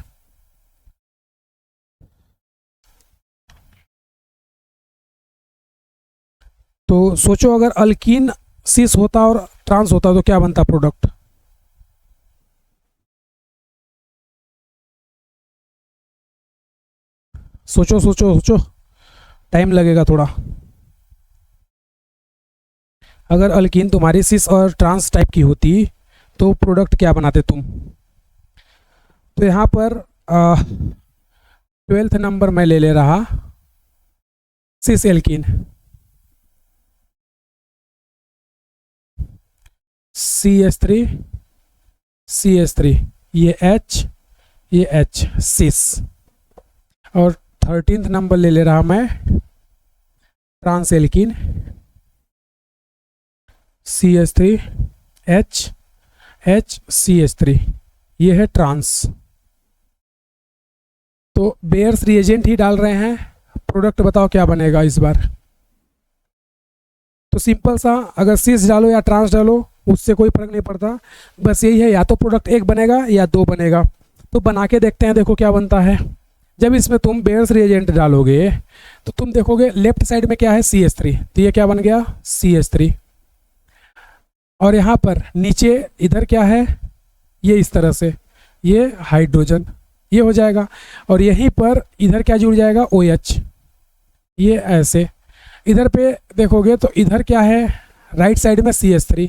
Speaker 1: तो सोचो अगर अल्कीन सिस होता और ट्रांस होता तो क्या बनता प्रोडक्ट। सोचो सोचो सोचो, टाइम लगेगा थोड़ा। अगर अल्कीन तुम्हारी सिस और ट्रांस टाइप की होती तो प्रोडक्ट क्या बनाते तुम। तो यहाँ पर 12th नंबर मैं ले रहा सिस एल्कीन, CH3 CH3, ये H ये H, सिस। और 13th नंबर ले रहा मैं trans alkene, CH3 H H CH3, ये है ट्रांस। तो बेयर्स रिएजेंट ही डाल रहे हैं, प्रोडक्ट बताओ क्या बनेगा इस बार। तो सिंपल सा, अगर सिस डालो या ट्रांस डालो उससे कोई फर्क नहीं पड़ता, बस यही है, या तो प्रोडक्ट एक बनेगा या दो बनेगा। तो बना के देखते हैं, देखो क्या बनता है। जब इसमें तुम बेयर्स रिएजेंट डालोगे तो तुम देखोगे लेफ्ट साइड में क्या है, CH3, तो ये क्या बन गया, CH3। और यहाँ पर नीचे इधर क्या है, ये इस तरह से, ये हाइड्रोजन, ये हो जाएगा। और यहीं पर इधर क्या जुड़ जाएगा, OH, ये ऐसे। इधर पे देखोगे तो इधर क्या है, राइट साइड में CH3,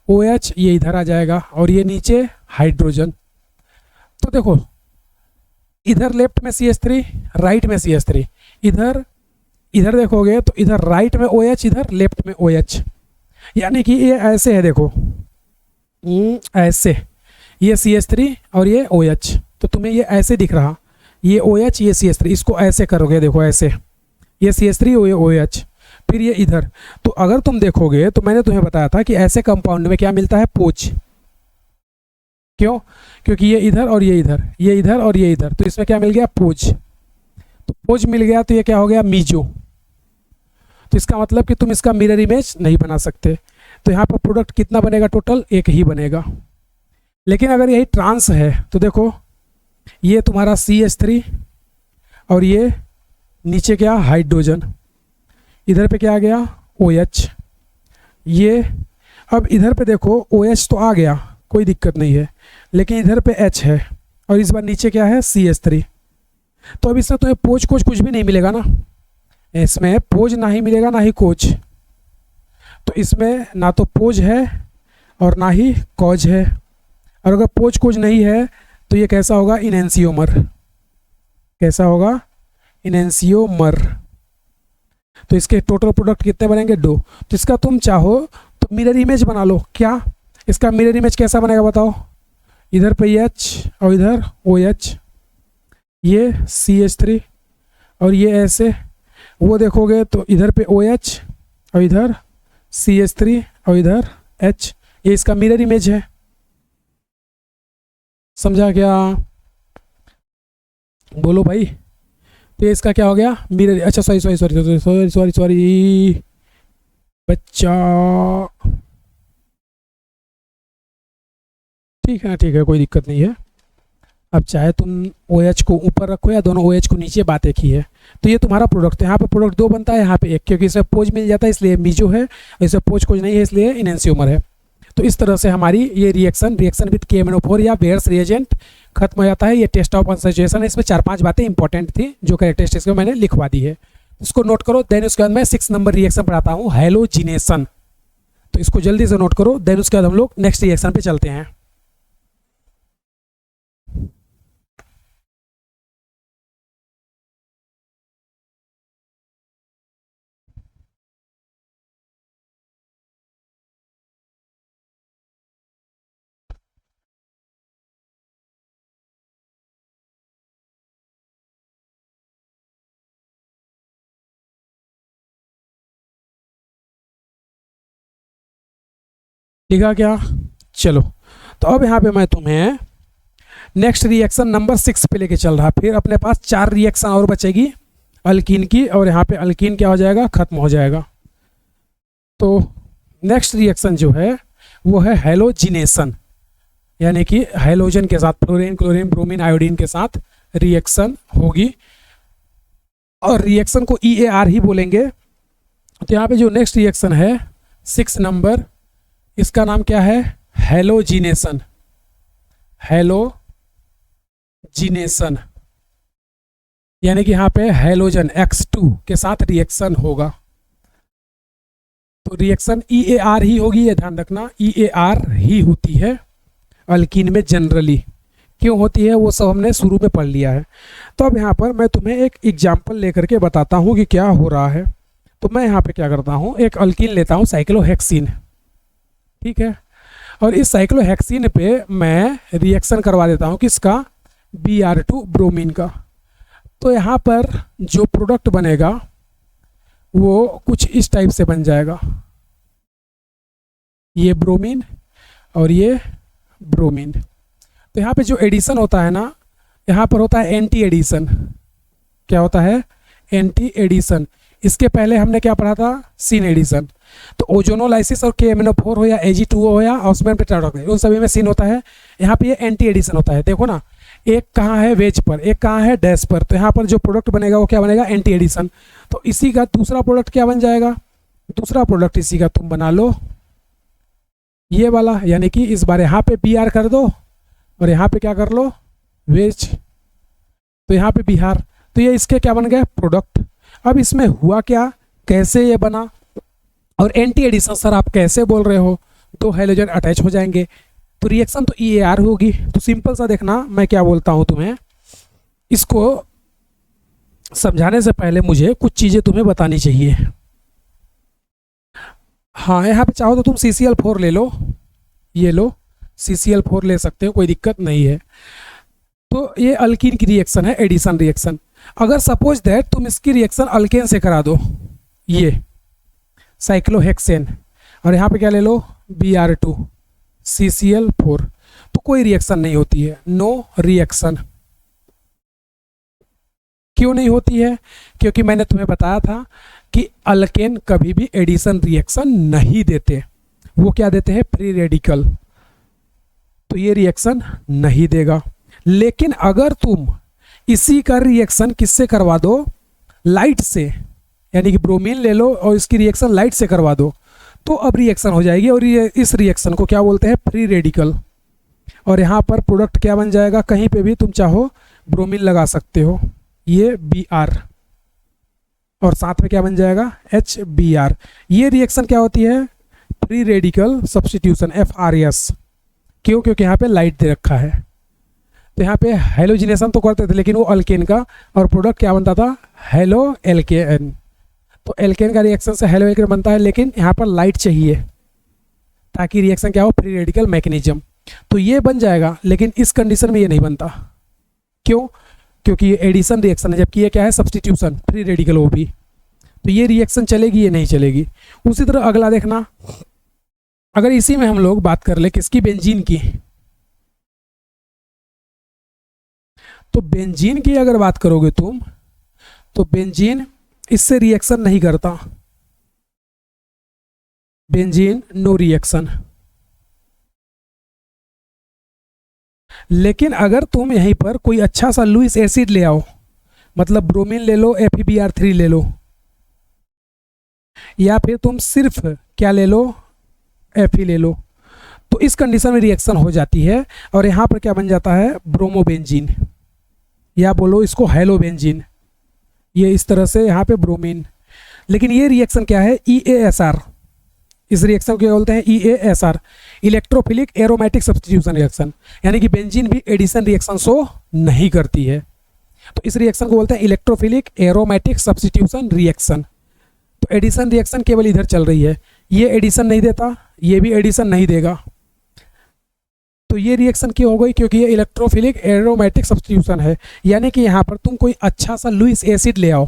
Speaker 1: OH ये इधर आ जाएगा, और ये नीचे हाइड्रोजन। तो देखो इधर लेफ्ट में CH3, राइट में CH3, इधर इधर देखोगे तो इधर राइट में OH, इधर लेफ्ट में OH, यानी कि ये ऐसे है, देखो ऐसे, ये CH3 और ये OH, तो तुम्हें ये ऐसे दिख रहा, ये OH ये CH3, इसको ऐसे करोगे, देखो ऐसे, ये CH3 और ये OH, फिर ये इधर। तो अगर तुम देखोगे तो मैंने तुम्हें बताया था कि ऐसे कंपाउंड में क्या मिलता है, पोच। क्यों, क्योंकि ये इधर और ये इधर, ये इधर और ये इधर, तो इसमें क्या मिल गया, पोच। तो पोच मिल गया तो ये क्या हो गया, मीजो। तो इसका मतलब कि तुम इसका मिरर इमेज नहीं बना सकते। तो यहाँ पर प्रोडक्ट कितना बनेगा, टोटल एक ही बनेगा। लेकिन अगर यही ट्रांस है तो देखो ये तुम्हारा CH3 और ये नीचे क्या, हाइड्रोजन, इधर पे क्या आ गया, OH। ये अब इधर पे देखो OH तो आ गया, कोई दिक्कत नहीं है, लेकिन इधर पे H है, और इस बार नीचे क्या है, CH3। तो अब इसमें तुम्हें पोच कोच कुछ भी नहीं मिलेगा ना, इसमें पोज ना ही मिलेगा ना ही कोच। तो इसमें ना तो पोज है और ना ही कॉज है। और अगर पोज कोज नहीं है तो ये कैसा होगा, इनेंसियोमर। कैसा होगा, इनेंसियोमर। तो इसके टोटल प्रोडक्ट कितने बनेंगे, 2। तो इसका तुम चाहो तो मिरर इमेज बना लो। क्या, इसका मिरर इमेज कैसा बनेगा बताओ, इधर पे H और इधर OH, ये CH3 और ये ऐसे। वो देखोगे तो इधर पे OH और इधर CH3 और इधर H, ये इसका मिरर इमेज है। समझा क्या, बोलो भाई। तो ये इसका क्या हो गया, मिरर। अच्छा sorry sorry sorry sorry sorry sorry sorry बच्चा, ठीक है ठीक है, कोई दिक्कत नहीं है। अब चाहे तुम OH को ऊपर रखो या दोनों OH को नीचे, बात एक ही है। तो ये तुम्हारा प्रोडक्ट है। यहाँ पे प्रोडक्ट 2 बनता है, यहाँ पे 1, क्योंकि इसमें पोज मिल जाता है इसलिए मीजो है, इसमें पोज कोज नहीं है इसलिए इनेंसियोमर है। तो इस तरह से हमारी ये रिएक्शन विद KMnO4 या बेयर्स रिएजेंट खत्म हो जाता है। ये टेस्ट ऑफ कंसंट्रेशन है, इसमें 4-5 बातें इंपॉर्टेंट थी जो कैरेक्टरिस्टिक्स में मैंने लिखवा दी है, इसको नोट करो। देन उसके बाद मैं 6 नंबर रिएक्शन पढ़ाता हूँ, हैलोजिनेशन। तो इसको जल्दी से नोट करो। देन उसके बाद हम लोग नेक्स्ट रिएक्शन पे चलते हैं। ठीक है क्या, चलो। तो अब यहाँ पे मैं तुम्हें नेक्स्ट रिएक्शन नंबर 6 पे लेके चल रहा। फिर अपने पास 4 रिएक्शन और बचेगी अल्कीन की, और यहाँ पे अल्कीन क्या हो जाएगा, खत्म हो जाएगा। तो नेक्स्ट रिएक्शन जो है वो है हैलोजिनेशन, यानी कि हाइलोजन के साथ फ्लोरीन क्लोरीन ब्रोमीन आयोडीन के साथ रिएक्शन होगी, और रिएक्शन को EAR ही बोलेंगे। तो यहाँ पे जो नेक्स्ट रिएक्शन है 6 नंबर, इसका नाम क्या है, हैलोजिनेशन। हैलोजिनेशन यानी कि यहाँ पे हैलोजन X2 के साथ रिएक्शन होगा। तो रिएक्शन EAR ही होगी, ये ध्यान रखना, EAR ही होती है अल्कीन में जनरली। क्यों होती है वो सब हमने शुरू में पढ़ लिया है। तो अब यहाँ पर मैं तुम्हें एक एग्जाम्पल लेकर के बताता हूँ कि क्या हो रहा है। तो मैं यहाँ पे क्या करता हूँ, एक अल्कीन लेता हूँ साइक्लोहेक्सीन, ठीक है, और इस साइक्लोहेक्सीन पे मैं रिएक्शन करवा देता हूँ किसका, Br2 ब्रोमीन का। तो यहाँ पर जो प्रोडक्ट बनेगा वो कुछ इस टाइप से बन जाएगा, ये ब्रोमीन और ये ब्रोमीन। तो यहाँ पे जो एडिशन होता है ना, यहाँ पर होता है एंटी एडिशन। क्या होता है, एंटी एडिशन। इसके पहले हमने क्या पढ़ा था, सीन एडिशन। तो ओजोनोलाइसिस और KMnO4 हो या Ag2O हो या ऑस्मियम टेट्राहैड्रोक्साइड, उन सभी में सीन होता है। यहाँ पे ये एंटी एडिशन होता है, देखो ना, एक कहाँ है वेज पर, एक कहाँ है डैश पर, तो यहाँ पर जो प्रोडक्ट बनेगा वो क्या बनेगा, एंटी एडिशन। तो इसी का दूसरा प्रोडक्ट क्या बन जाएगा, दूसरा प्रोडक्ट इसी का तुम बना लो ये वाला, यानी कि इस बार यहाँ पे Br कर दो और यहाँ पे क्या कर लो, वेज, तो यहाँ पे बिहार, तो ये इसके क्या बन गए, प्रोडक्ट। अब इसमें हुआ क्या, कैसे ये बना, और एंटी एडिशन सर आप कैसे बोल रहे हो, दो हाइड्रोजन अटैच हो जाएंगे तो रिएक्शन तो EAR होगी। तो सिंपल सा देखना मैं क्या बोलता हूँ तुम्हें, इसको समझाने से पहले मुझे कुछ चीज़ें तुम्हें बतानी चाहिए। हाँ, यहाँ पे चाहो तो तुम CCl4 ले लो, ये लो CCl4 ले सकते हो, कोई दिक्कत नहीं है। तो ये अल्कीन की रिएक्शन है, एडिशन रिएक्शन। अगर सपोज दैट तुम इसकी रिएक्शन अल्केन से करा दो, ये साइक्लोहेक्सेन, और यहाँ पे क्या ले लो, Br2 CCl4, तो कोई रिएक्शन नहीं होती है, नो रिएक्शन। क्यों नहीं होती है, क्योंकि मैंने तुम्हें बताया था कि अल्केन कभी भी एडिशन रिएक्शन नहीं देते, वो क्या देते हैं, फ्री रेडिकल, तो ये रिएक्शन नहीं देगा। लेकिन अगर तुम इसी का रिएक्शन किससे करवा दो, लाइट से, यानी कि ब्रोमीन ले लो और इसकी रिएक्शन लाइट से करवा दो, तो अब रिएक्शन हो जाएगी, और ये इस रिएक्शन को क्या बोलते हैं, फ्री रेडिकल। और यहाँ पर प्रोडक्ट क्या बन जाएगा, कहीं पे भी तुम चाहो ब्रोमीन लगा सकते हो, ये Br, और साथ में क्या बन जाएगा, HBr। ये रिएक्शन क्या होती है, फ्री रेडिकल सब्स्टिट्यूशन, FRS। क्यों, क्योंकि यहाँ पे लाइट दे रखा है। तो यहाँ पे हेलोजिनेशन तो करते थे लेकिन वो अल्केन का, और प्रोडक्ट क्या बनता था, हेलो एल्केन। तो एल्केन का रिएक्शन से हेलो एल्केन बनता है, लेकिन यहाँ पर लाइट चाहिए ताकि रिएक्शन क्या हो, फ्री रेडिकल मैकेनिज्म। तो ये बन जाएगा, लेकिन इस कंडीशन में ये नहीं बनता। क्यों, क्योंकि ये एडिशन रिएक्शन है, जबकि ये क्या है, सब्स्टिट्यूशन, फ्री रेडिकल वो भी। तो ये रिएक्शन चलेगी, ये नहीं चलेगी। उसी तरह अगला देखना, अगर इसी में हम लोग बात कर ले किसकी, बेंजीन की, तो बेंजीन की अगर बात करोगे तुम, तो बेंजीन इससे रिएक्शन नहीं करता, बेंजीन नो रिएक्शन। लेकिन अगर तुम यहीं पर कोई अच्छा सा लुईस एसिड ले आओ, मतलब ब्रोमीन ले लो, FeBr3 ले लो, या फिर तुम सिर्फ क्या ले लो, Fe ले लो, तो इस कंडीशन में रिएक्शन हो जाती है, और यहाँ पर क्या बन जाता है, ब्रोमोबेंजीन, या बोलो इसको हेलोबेंजीन, ये इस तरह से यहाँ पे ब्रोमीन। लेकिन ये रिएक्शन क्या है, EASR, इस रिएक्शन को क्या बोलते हैं, EASR, electrophilic aromatic substitution reaction, यानी कि बेंजीन भी एडिशन रिएक्शन शो नहीं करती है, तो इस रिएक्शन को बोलते हैं इलेक्ट्रोफिलिक एरोमेटिक सब्स्टिट्यूशन रिएक्शन। तो एडिशन रिएक्शन केवल इधर चल रही है, ये एडिशन नहीं देता, ये भी एडिशन नहीं देगा। तो ये रिएक्शन क्यों हो गई, क्योंकि ये इलेक्ट्रोफिलिक एरोमेटिक सब्स्टिट्यूशन है, यानी कि यहाँ पर तुम कोई अच्छा सा लुईस एसिड ले आओ,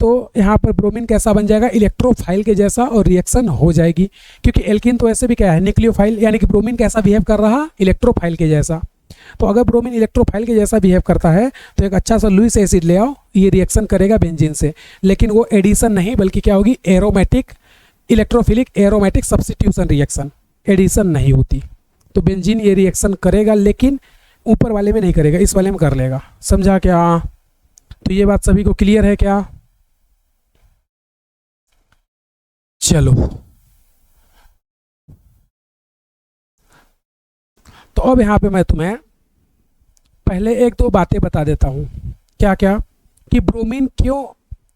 Speaker 1: तो यहाँ पर ब्रोमीन कैसा बन जाएगा, इलेक्ट्रोफाइल के जैसा, और रिएक्शन हो जाएगी। क्योंकि एल्कीन तो ऐसे भी क्या है, न्यूक्लियोफाइल, यानी कि ब्रोमीन कैसा बिहेव कर रहा, इलेक्ट्रोफाइल के जैसा। तो अगर ब्रोमीन इलेक्ट्रोफाइल के जैसा बिहेव करता है, तो एक अच्छा सा लुईस एसिड ले आओ, ये रिएक्शन करेगा बेंजीन से, लेकिन वो एडिशन नहीं, बल्कि क्या होगी, aromatic, electrophilic aromatic substitution reaction, addition नहीं होती। तो बेंजीन ये रिएक्शन करेगा, लेकिन ऊपर वाले में नहीं करेगा, इस वाले में कर लेगा। समझा क्या? तो ये बात सभी को क्लियर है क्या? चलो, तो अब यहाँ पे मैं तुम्हें पहले एक दो बातें बता देता हूँ। क्या क्या, कि ब्रोमीन क्यों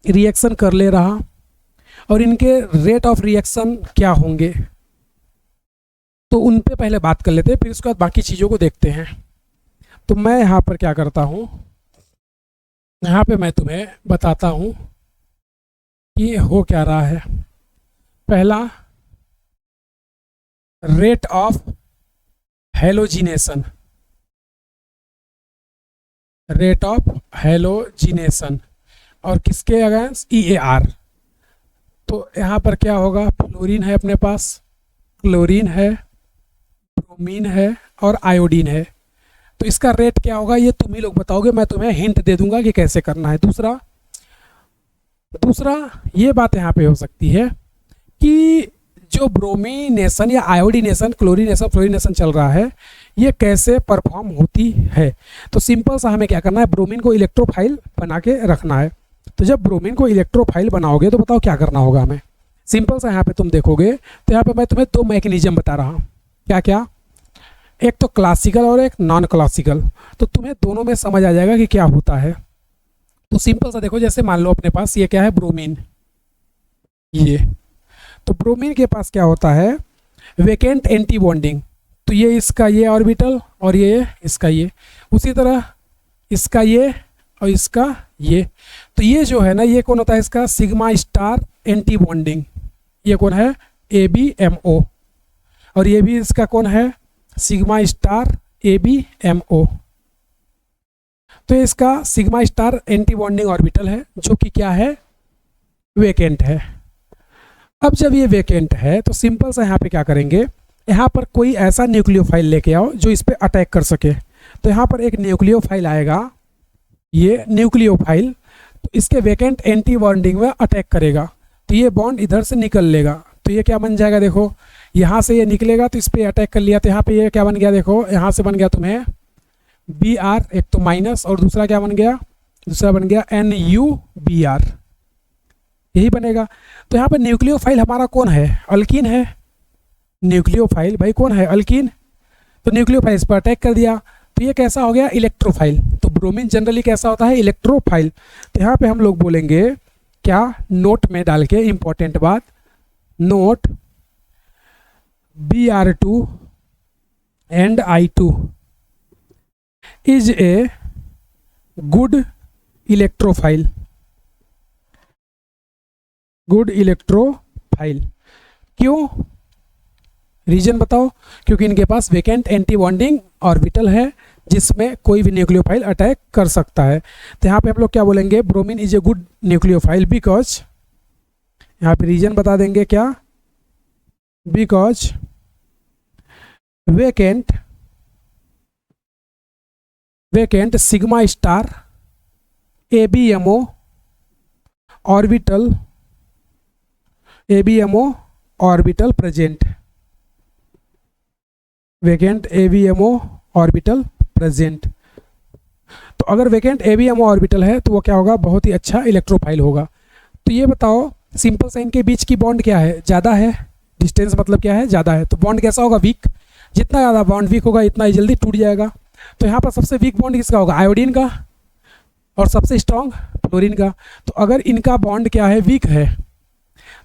Speaker 1: रिएक्शन कर ले रहा, और इनके रेट ऑफ रिएक्शन क्या होंगे, तो उन पे पहले बात कर लेते हैं, फिर उसके बाद बाकी चीज़ों को देखते हैं। तो मैं यहाँ पर क्या करता हूँ, यहाँ पे मैं तुम्हें बताता हूँ कि हो क्या रहा है। पहला, rate of halogenation, rate of halogenation, और किसके अगेंस्ट, EAR। तो यहाँ पर क्या होगा, फ्लोरीन है अपने पास, क्लोरीन है, ब्रोमीन है, और आयोडीन है। तो इसका रेट क्या होगा, ये तुम ही लोग बताओगे, मैं तुम्हें हिंट दे दूंगा कि कैसे करना है। दूसरा, दूसरा ये बात यहाँ पे हो सकती है कि जो ब्रोमीनेशन या आयोडीनेशन, क्लोरीनेशन, फ्लोरीनेशन चल रहा है, ये कैसे परफॉर्म होती है। तो सिंपल सा हमें क्या करना है, ब्रोमीन को इलेक्ट्रोफाइल बना के रखना है। तो जब ब्रोमीन को इलेक्ट्रोफाइल बनाओगे तो बताओ क्या करना होगा हमें। सिंपल सा यहाँ पे तुम देखोगे तो यहाँ पे मैं तुम्हें दो मैकेनिज्म बता रहा हूँ। क्या क्या, एक तो क्लासिकल और एक नॉन क्लासिकल। तो तुम्हें दोनों में समझ आ जाएगा कि क्या होता है। तो सिंपल सा देखो, जैसे मान लो अपने पास ये क्या है, ब्रोमीन, ये तो ब्रोमीन के पास क्या होता है, वेकेंट एंटी बॉन्डिंग। तो ये इसका ये ऑर्बिटल और ये इसका ये, उसी तरह इसका ये और इसका ये। तो ये जो है ना, ये कौन होता है इसका, सिग्मा स्टार एंटी बॉन्डिंग। ये कौन है, ABMO। और ये भी इसका कौन है, सिग्मा स्टार ABMO। तो इसका sigma star anti bonding orbital है, जो कि क्या है, वेकेंट है। अब जब ये वेकेंट है तो सिंपल सा यहाँ पे क्या करेंगे, यहाँ पर कोई ऐसा न्यूक्लियोफाइल लेके आओ जो इस पर अटैक कर सके। तो यहाँ पर एक न्यूक्लियोफाइल आएगा, ये न्यूक्लियोफाइल, तो इसके वेकेंट एंटी बॉन्डिंग में अटैक करेगा। तो ये बॉन्ड इधर से निकल लेगा। तो ये क्या बन जाएगा, देखो यहाँ से ये निकलेगा तो इस पर अटैक कर लिया। तो यहाँ पे ये क्या बन गया, देखो यहाँ से बन गया तुम्हें Br, एक तो माइनस, और दूसरा क्या बन गया, दूसरा बन गया NuBr, यही बनेगा। तो यहाँ पर न्यूक्लियोफाइल हमारा कौन है, अल्कीन है। न्यूक्लियोफाइल भाई कौन है, अल्कीन। तो न्यूक्लियोफाइल इस पर अटैक कर दिया, तो ये कैसा हो गया, इलेक्ट्रोफाइल। तो ब्रोमीन जनरली कैसा होता है, इलेक्ट्रोफाइल। तो यहाँ पे हम लोग बोलेंगे क्या, नोट में डाल के इंपॉर्टेंट बात, note Br2 and I2 is a good electrophile, good electrophile. क्यों, रीजन बताओ। क्योंकि इनके पास वेकेंट एंटी बॉन्डिंग ऑर्बिटल है, जिसमें कोई भी न्यूक्लियोफाइल अटैक कर सकता है। तो यहाँ पे हम लोग क्या बोलेंगे, bromine is a good nucleophile because, यहाँ पे रीजन बता देंगे क्या, because vacant sigma star ABMO orbital present, vacant ABMO orbital present. तो अगर वेकेंट ABMO ऑर्बिटल है तो वो क्या होगा, बहुत ही अच्छा इलेक्ट्रोफाइल होगा। तो ये बताओ, सिंपल सा इनके बीच की बॉन्ड क्या है, ज़्यादा है, डिस्टेंस मतलब क्या है, ज़्यादा है। तो बॉन्ड कैसा होगा, वीक। जितना ज़्यादा बॉन्ड वीक होगा इतना ही जल्दी टूट जाएगा। तो यहाँ पर सबसे वीक बॉन्ड किसका होगा, आयोडीन का, और सबसे स्ट्रॉन्ग फ्लोरीन का। तो अगर इनका बॉन्ड क्या है, वीक है,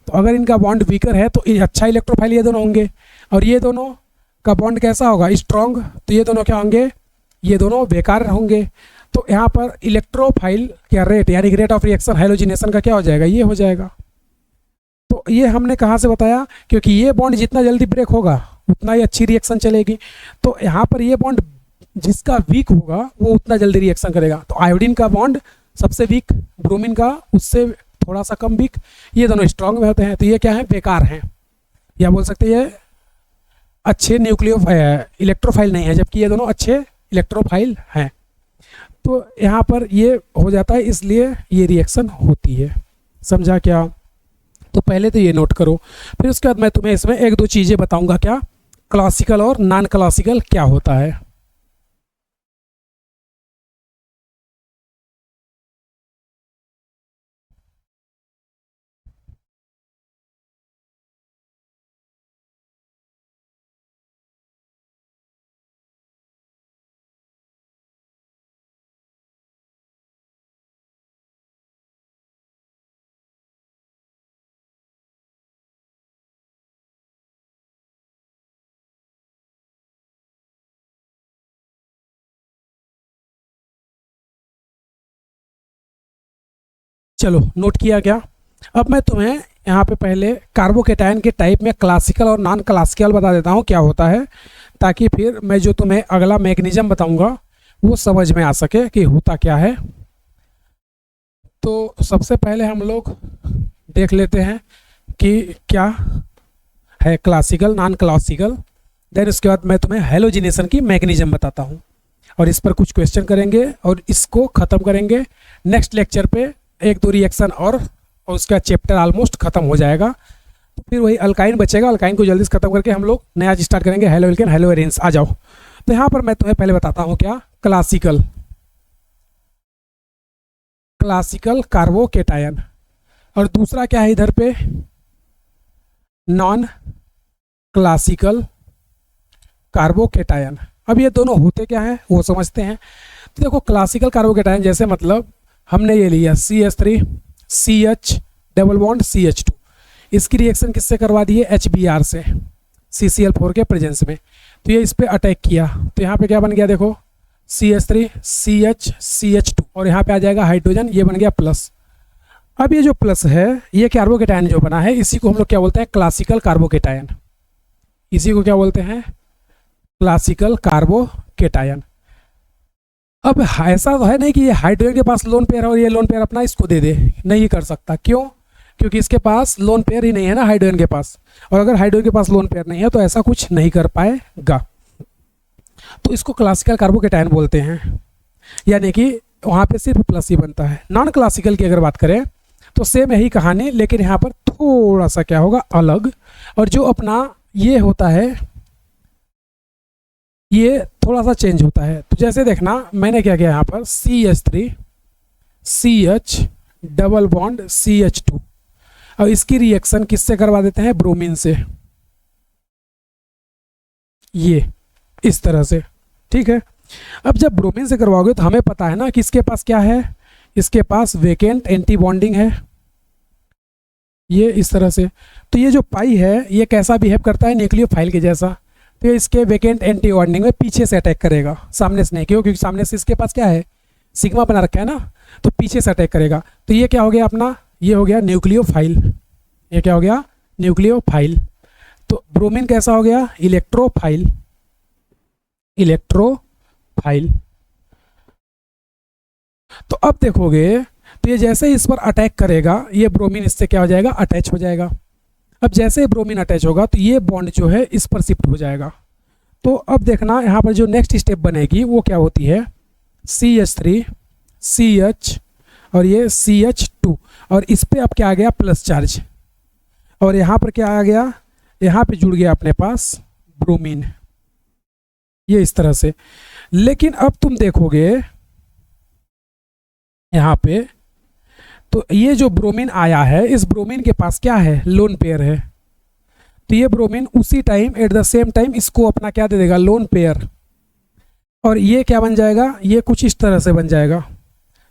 Speaker 1: तो अगर इनका बॉन्ड वीकर है तो अच्छा इलेक्ट्रोफाइल ये दोनों होंगे। और ये दोनों का बॉन्ड कैसा होगा, स्ट्रॉन्ग, तो ये दोनों क्या होंगे, ये दोनों बेकार होंगे। तो यहाँ पर इलेक्ट्रोफाइल क्या रेट, यानी रेट ऑफ रिएक्शन हाइलोजिनेशन का क्या हो जाएगा, ये हो जाएगा। तो ये हमने कहाँ से बताया, क्योंकि ये बॉन्ड जितना जल्दी ब्रेक होगा उतना ही अच्छी रिएक्शन चलेगी। तो यहाँ पर ये बॉन्ड जिसका वीक होगा वो उतना जल्दी रिएक्शन करेगा। तो आयोडीन का बॉन्ड सबसे वीक, ब्रोमीन का उससे थोड़ा सा कम वीक, ये दोनों स्ट्रॉन्ग में होते हैं। तो ये क्या है, बेकार हैं, या बोल सकते हैं अच्छे इलेक्ट्रोफाइल नहीं है, जबकि ये दोनों अच्छे इलेक्ट्रोफाइल हैं। तो यहाँ पर ये हो जाता है, इसलिए ये रिएक्शन होती है। समझा क्या। तो पहले तो ये नोट करो, फिर उसके बाद मैं तुम्हें इसमें एक दो चीज़ें बताऊंगा, क्या क्लासिकल और नॉन क्लासिकल क्या होता है। चलो नोट किया क्या। अब मैं तुम्हें यहाँ पे पहले कार्बोकेटायन के टाइप में क्लासिकल और नॉन क्लासिकल बता देता हूँ क्या होता है, ताकि फिर मैं जो तुम्हें अगला मैकेनिज्म बताऊँगा वो समझ में आ सके कि होता क्या है। तो सबसे पहले हम लोग देख लेते हैं कि क्या है क्लासिकल नॉन क्लासिकल, देन उसके बाद मैं तुम्हें हैलोजिनेशन की मैकेनिज्म बताता हूँ, और इस पर कुछ क्वेश्चन करेंगे और इसको ख़त्म करेंगे। नेक्स्ट लेक्चर पे एक दो रिएक्शन और और उसका चैप्टर ऑलमोस्ट खत्म हो जाएगा। तो फिर वही अल्काइन बचेगा, अल्काइन को जल्दी से खत्म करके हम लोग नया स्टार्ट करेंगे, हेलो एल्केन हेलो एरेन्स। आ जाओ। तो यहाँ पर मैं तुम्हें पहले बताता हूँ क्या, क्लासिकल कार्बोकेटायन, और दूसरा क्या है इधर पे, नॉन क्लासिकल कार्बोकेटायन। अब ये दोनों होते क्या है वो समझते हैं। तो देखो क्लासिकल कार्बोकेटायन जैसे मतलब हमने ये लिया CH3 CH double bond CH2, इसकी रिएक्शन किससे करवा दी है, HBr से CCl4 के प्रेजेंस में। तो ये इस पे अटैक किया तो यहाँ पे क्या बन गया देखो, CH3 CH CH2, और यहाँ पे आ जाएगा हाइड्रोजन, ये बन गया प्लस। अब ये जो प्लस है ये कार्बोकेटायन जो बना है इसी को हम लोग क्या बोलते हैं, क्लासिकल कार्बोकेटायन। इसी को क्या बोलते हैं, क्लासिकल कार्बोकेटायन। अब ऐसा तो है नहीं कि ये हाइड्रोजन के पास लोन पेयर है और ये लोन पेयर अपना इसको दे दे, नहीं कर सकता। क्यों, क्योंकि इसके पास लोन पेयर ही नहीं है ना हाइड्रोजन के पास, और अगर हाइड्रोजन के पास लोन पेयर नहीं है तो ऐसा कुछ नहीं कर पाएगा। तो इसको क्लासिकल कार्बोकेटायन बोलते हैं, यानी कि वहाँ पे सिर्फ प्लस ही बनता है। नॉन क्लासिकल की अगर बात करें तो सेम यही कहानी, लेकिन यहाँ पर थोड़ा सा क्या होगा अलग, और जो अपना ये होता है ये थोड़ा सा चेंज होता है। तो जैसे देखना मैंने क्या किया यहाँ पर, CH3 CH double bond CH2, और इसकी रिएक्शन किससे करवा देते हैं, ब्रोमीन से, ये इस तरह से, ठीक है। अब जब ब्रोमीन से करवाओगे तो हमें पता है ना कि इसके पास क्या है, इसके पास वेकेंट एंटी बॉन्डिंग है, ये इस तरह से। तो ये जो पाई है ये कैसा बिहेव करता है, न्यूक्लियोफाइल के जैसा। तो ये इसके वेकेंट एंटी बॉन्डिंग में पीछे से अटैक करेगा, सामने से नहीं। क्यों, क्योंकि सामने से इसके पास क्या है, सिग्मा बना रखा है ना, तो पीछे से अटैक करेगा। तो ये क्या हो गया अपना, ये हो गया न्यूक्लियोफाइल, ये क्या हो गया, न्यूक्लियोफाइल। तो ब्रोमीन कैसा हो गया, इलेक्ट्रोफाइल, इलेक्ट्रोफाइल। तो अब देखोगे तो ये जैसे ही इस पर अटैक करेगा ये ब्रोमीन इससे क्या हो जाएगा, अटैच हो जाएगा। अब जैसे ही ब्रोमीन अटैच होगा तो ये बॉन्ड जो है इस पर शिफ्ट हो जाएगा। तो अब देखना यहाँ पर जो नेक्स्ट स्टेप बनेगी वो क्या होती है, CH3 CH और ये CH2, और इस पे अब क्या आ गया, प्लस चार्ज, और यहाँ पर क्या आ गया, यहाँ पे जुड़ गया अपने पास ब्रोमीन, ये इस तरह से। लेकिन अब तुम देखोगे यहाँ पे तो ये जो ब्रोमीन आया है इस ब्रोमीन के पास क्या है, लोन पेयर है। तो ये ब्रोमीन उसी time at the same time इसको अपना क्या दे देगा, लोन पेयर, और ये क्या बन जाएगा, ये कुछ इस तरह से बन जाएगा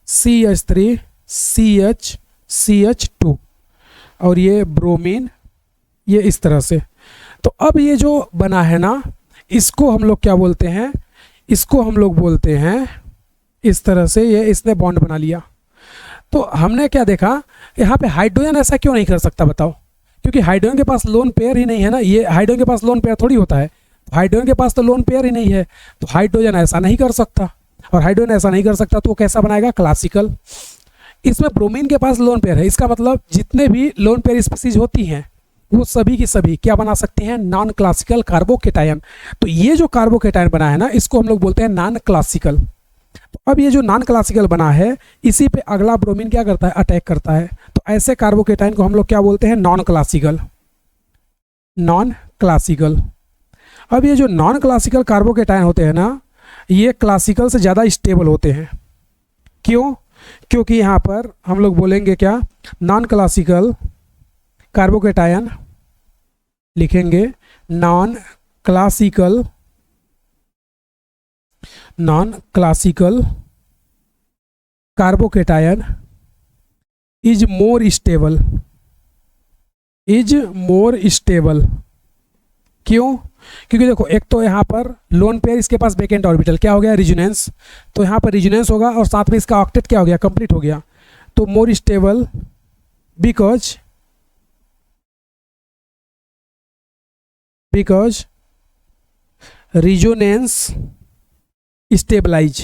Speaker 1: CH3 CH CH2, और ये ब्रोमीन ये इस तरह से। तो अब ये जो बना है ना इसको हम लोग क्या बोलते हैं, इसको हम लोग बोलते हैं इस तरह से, ये इसने बॉन्ड बना लिया। तो हमने क्या देखा यहाँ पे, हाइड्रोजन ऐसा क्यों नहीं कर सकता बताओ, क्योंकि हाइड्रोजन के पास लोन पेयर ही नहीं है ना, ये हाइड्रोजन के पास लोन पेयर थोड़ी होता है, हाइड्रोजन के पास तो लोन पेयर ही नहीं है, तो हाइड्रोजन ऐसा नहीं कर सकता, और हाइड्रोजन ऐसा नहीं कर सकता तो वो कैसा बनाएगा, क्लासिकल। इसमें ब्रोमीन के पास लोन पेयर है, इसका मतलब जितने भी लोन पेयर स्पीसीज होती हैं वो सभी की सभी क्या बना सकते हैं, नॉन क्लासिकल कार्बोकेटायन। तो ये जो कार्बोकेटायन बना है ना इसको हम लोग बोलते हैं नॉन क्लासिकल। तो अब ये जो नॉन क्लासिकल बना है इसी पे अगला ब्रोमीन क्या करता है, अटैक करता है। तो ऐसे कार्बोकेटायन को हम लोग क्या बोलते हैं, नॉन क्लासिकल, नॉन क्लासिकल। अब ये जो नॉन क्लासिकल कार्बोकेटायन होते हैं ना ये क्लासिकल से ज़्यादा स्टेबल होते हैं। क्यों, क्योंकि यहाँ पर हम लोग बोलेंगे क्या, नॉन क्लासिकल कार्बोकेटायन लिखेंगे, non classical carbocation is more stable. क्यों, क्योंकि देखो एक तो यहाँ पर लोन पेयर इसके पास वेकेंट ऑर्बिटल क्या हो गया, रिजोनेंस, तो यहाँ पर रिजोनेंस होगा और साथ में इसका ऑक्टेट क्या हो गया, कंप्लीट हो गया। तो more stable because resonance stabilize,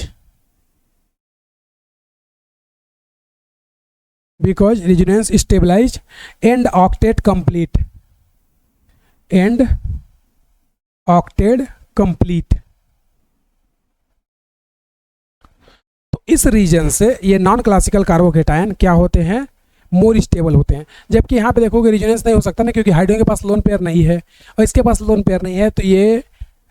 Speaker 1: because resonance stabilized and octet complete, तो इस रीजन से ये नॉन क्लासिकल कार्बोकेटायन क्या होते हैं, मोर स्टेबल होते हैं। जबकि यहाँ पे देखोगे रिजोनेंस नहीं हो सकता ना, क्योंकि हाइड्रोजन के पास लोन पेयर नहीं है और इसके पास लोन पेयर नहीं है, तो ये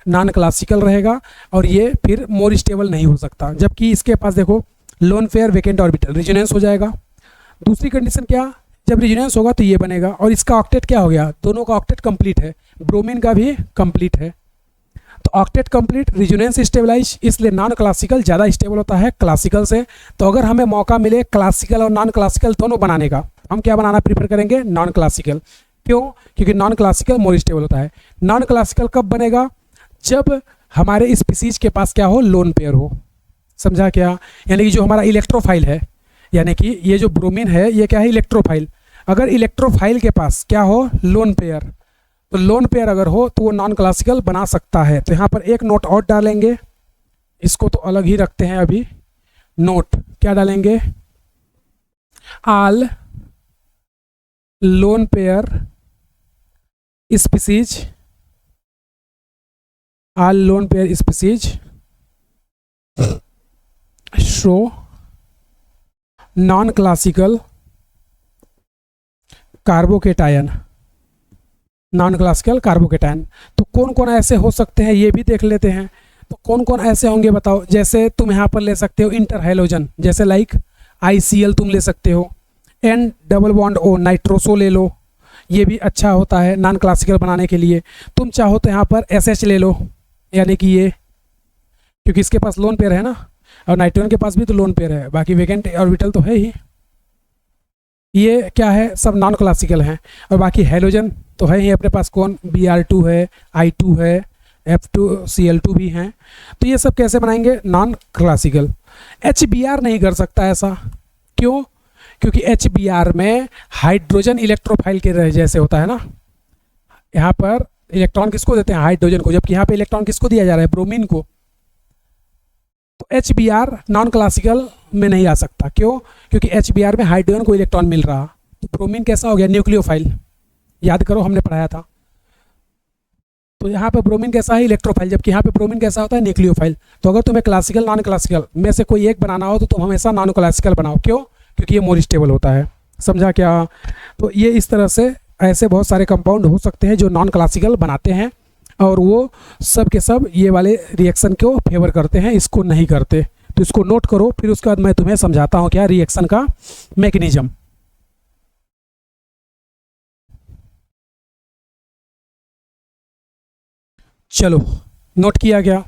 Speaker 1: नॉन क्लासिकल रहेगा और ये फिर मोर स्टेबल नहीं हो सकता। जबकि इसके पास देखो lone pair vacant orbital, resonance हो जाएगा। दूसरी कंडीशन क्या, जब रिजोनेंस होगा तो ये बनेगा और इसका ऑक्टेट क्या हो गया, दोनों का ऑक्टेट कंप्लीट है, ब्रोमीन का भी कंप्लीट है। तो ऑक्टेट कंप्लीट, रिजोनेंस स्टेबलाइज, इसलिए नॉन क्लासिकल ज़्यादा स्टेबल होता है क्लासिकल से। तो अगर हमें मौका मिले क्लासिकल और नॉन क्लासिकल दोनों बनाने का, हम क्या बनाना प्रीफर करेंगे, नॉन क्लासिकल। क्यों, क्योंकि नॉन क्लासिकल मोर स्टेबल होता है। नॉन क्लासिकल कब बनेगा, जब हमारे स्पीसीज के पास क्या हो, लोन पेयर हो। समझा क्या, यानी कि जो हमारा इलेक्ट्रोफाइल है, यानी कि ये जो ब्रोमीन है ये क्या है, इलेक्ट्रोफाइल। अगर इलेक्ट्रोफाइल के पास क्या हो, लोन पेयर, तो लोन पेयर अगर हो तो वो नॉन क्लासिकल बना सकता है। तो यहाँ पर एक नोट और डालेंगे, इसको तो अलग ही रखते हैं अभी। नोट क्या डालेंगे, all lone pair species, all lone pair species show non classical carbocation, non classical carbocation. तो कौन कौन ऐसे हो सकते हैं ये भी देख लेते हैं। तो कौन कौन ऐसे होंगे बताओ, जैसे तुम यहाँ पर ले सकते हो इंटर हैलोजन, जैसे लाइक ICl तुम ले सकते हो, N double bond O nitroso ले लो, ये भी अच्छा होता है नॉन क्लासिकल बनाने के लिए। तुम चाहो तो यहाँ पर SH ले लो, यानी कि ये, क्योंकि इसके पास लोन पेयर है ना, और नाइट्रोजन के पास भी तो लोन पेयर है, बाकी वेकेंट ऑर्बिटल तो है ही। ये क्या है, सब नॉन क्लासिकल हैं। और बाकी हैलोजन तो है ही अपने पास, कौन, Br2 है, I2 है, F2Cl2 भी हैं। तो ये सब कैसे बनाएंगे, नॉन क्लासिकल। HBr नहीं कर सकता ऐसा, क्यों, क्योंकि HBr में हाइड्रोजन इलेक्ट्रोफाइल के जैसे होता है ना। यहाँ पर इलेक्ट्रॉन किसको देते हैं, हाइड्रोजन को, जबकि यहाँ पे इलेक्ट्रॉन किसको दिया जा रहा है, ब्रोमीन को। तो HBr नॉन क्लासिकल में नहीं आ सकता, क्यों, क्योंकि HBr में हाइड्रोजन को इलेक्ट्रॉन मिल रहा। तो ब्रोमीन कैसा हो गया, न्यूक्लियोफाइल, याद करो हमने पढ़ाया था। तो यहाँ पे ब्रोमीन कैसा है, इलेक्ट्रोफाइल, जबकि यहाँ पे ब्रोमीन कैसा होता है, न्यूक्लियोफाइल। तो अगर तुम्हें क्लासिकल नॉन क्लासिकल में से कोई एक बनाना हो तो तुम हमेशा नॉन क्लासिकल बनाओ, क्यों, क्योंकि ये मोर स्टेबल होता है। समझा क्या। तो ये इस तरह से ऐसे बहुत सारे कंपाउंड हो सकते हैं जो नॉन क्लासिकल बनाते हैं, और वो सब के सब ये वाले रिएक्शन को फेवर करते हैं, इसको नहीं करते। तो इसको नोट करो, फिर उसके बाद मैं तुम्हें समझाता हूँ क्या रिएक्शन का मैकेनिज्म। चलो, नोट किया गया।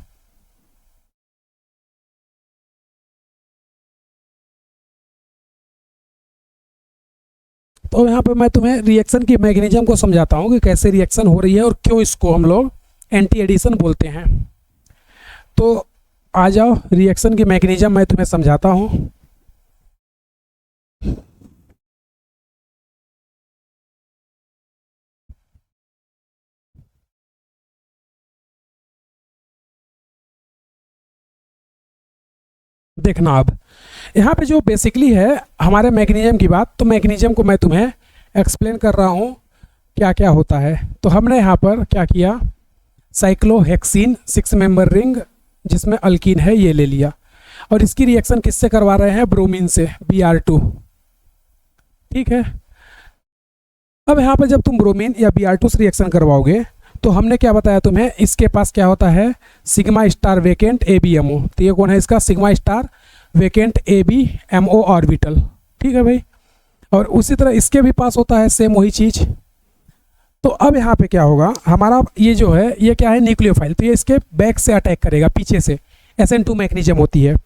Speaker 1: तो यहाँ पे मैं तुम्हें रिएक्शन की मैकेनिज्म को समझाता हूँ कि कैसे रिएक्शन हो रही है और क्यों इसको हम लोग एंटी एडिशन बोलते हैं। तो आ जाओ, रिएक्शन की मैकेनिज्म मैं तुम्हें समझाता हूँ। देखना अब यहाँ पे जो बेसिकली है हमारे मैकेनिज्म की बात, तो मैकेनिज्म को मैं तुम्हें एक्सप्लेन कर रहा हूँ क्या क्या होता है। तो हमने यहाँ पर क्या किया, साइक्लोहेक्सीन 6 मेंबर रिंग जिसमें अल्कीन है ये ले लिया, और इसकी रिएक्शन किससे करवा रहे हैं, ब्रोमीन से, Br2। ठीक है। अब यहाँ पर जब तुम ब्रोमीन या Br2 से रिएक्शन करवाओगे तो हमने क्या बताया तुम्हें, इसके पास क्या होता है, सिग्मा स्टार वेकेंट ABMO। तो ये कौन है इसका, sigma star vacant ABMO orbital. ठीक है भाई। और उसी तरह इसके भी पास होता है सेम वही चीज़। तो अब यहाँ पे क्या होगा, हमारा ये जो है ये क्या है, न्यूक्लियोफाइल। तो ये इसके बैक से अटैक करेगा, पीछे से, SN2 मैकेनिज्म होती है।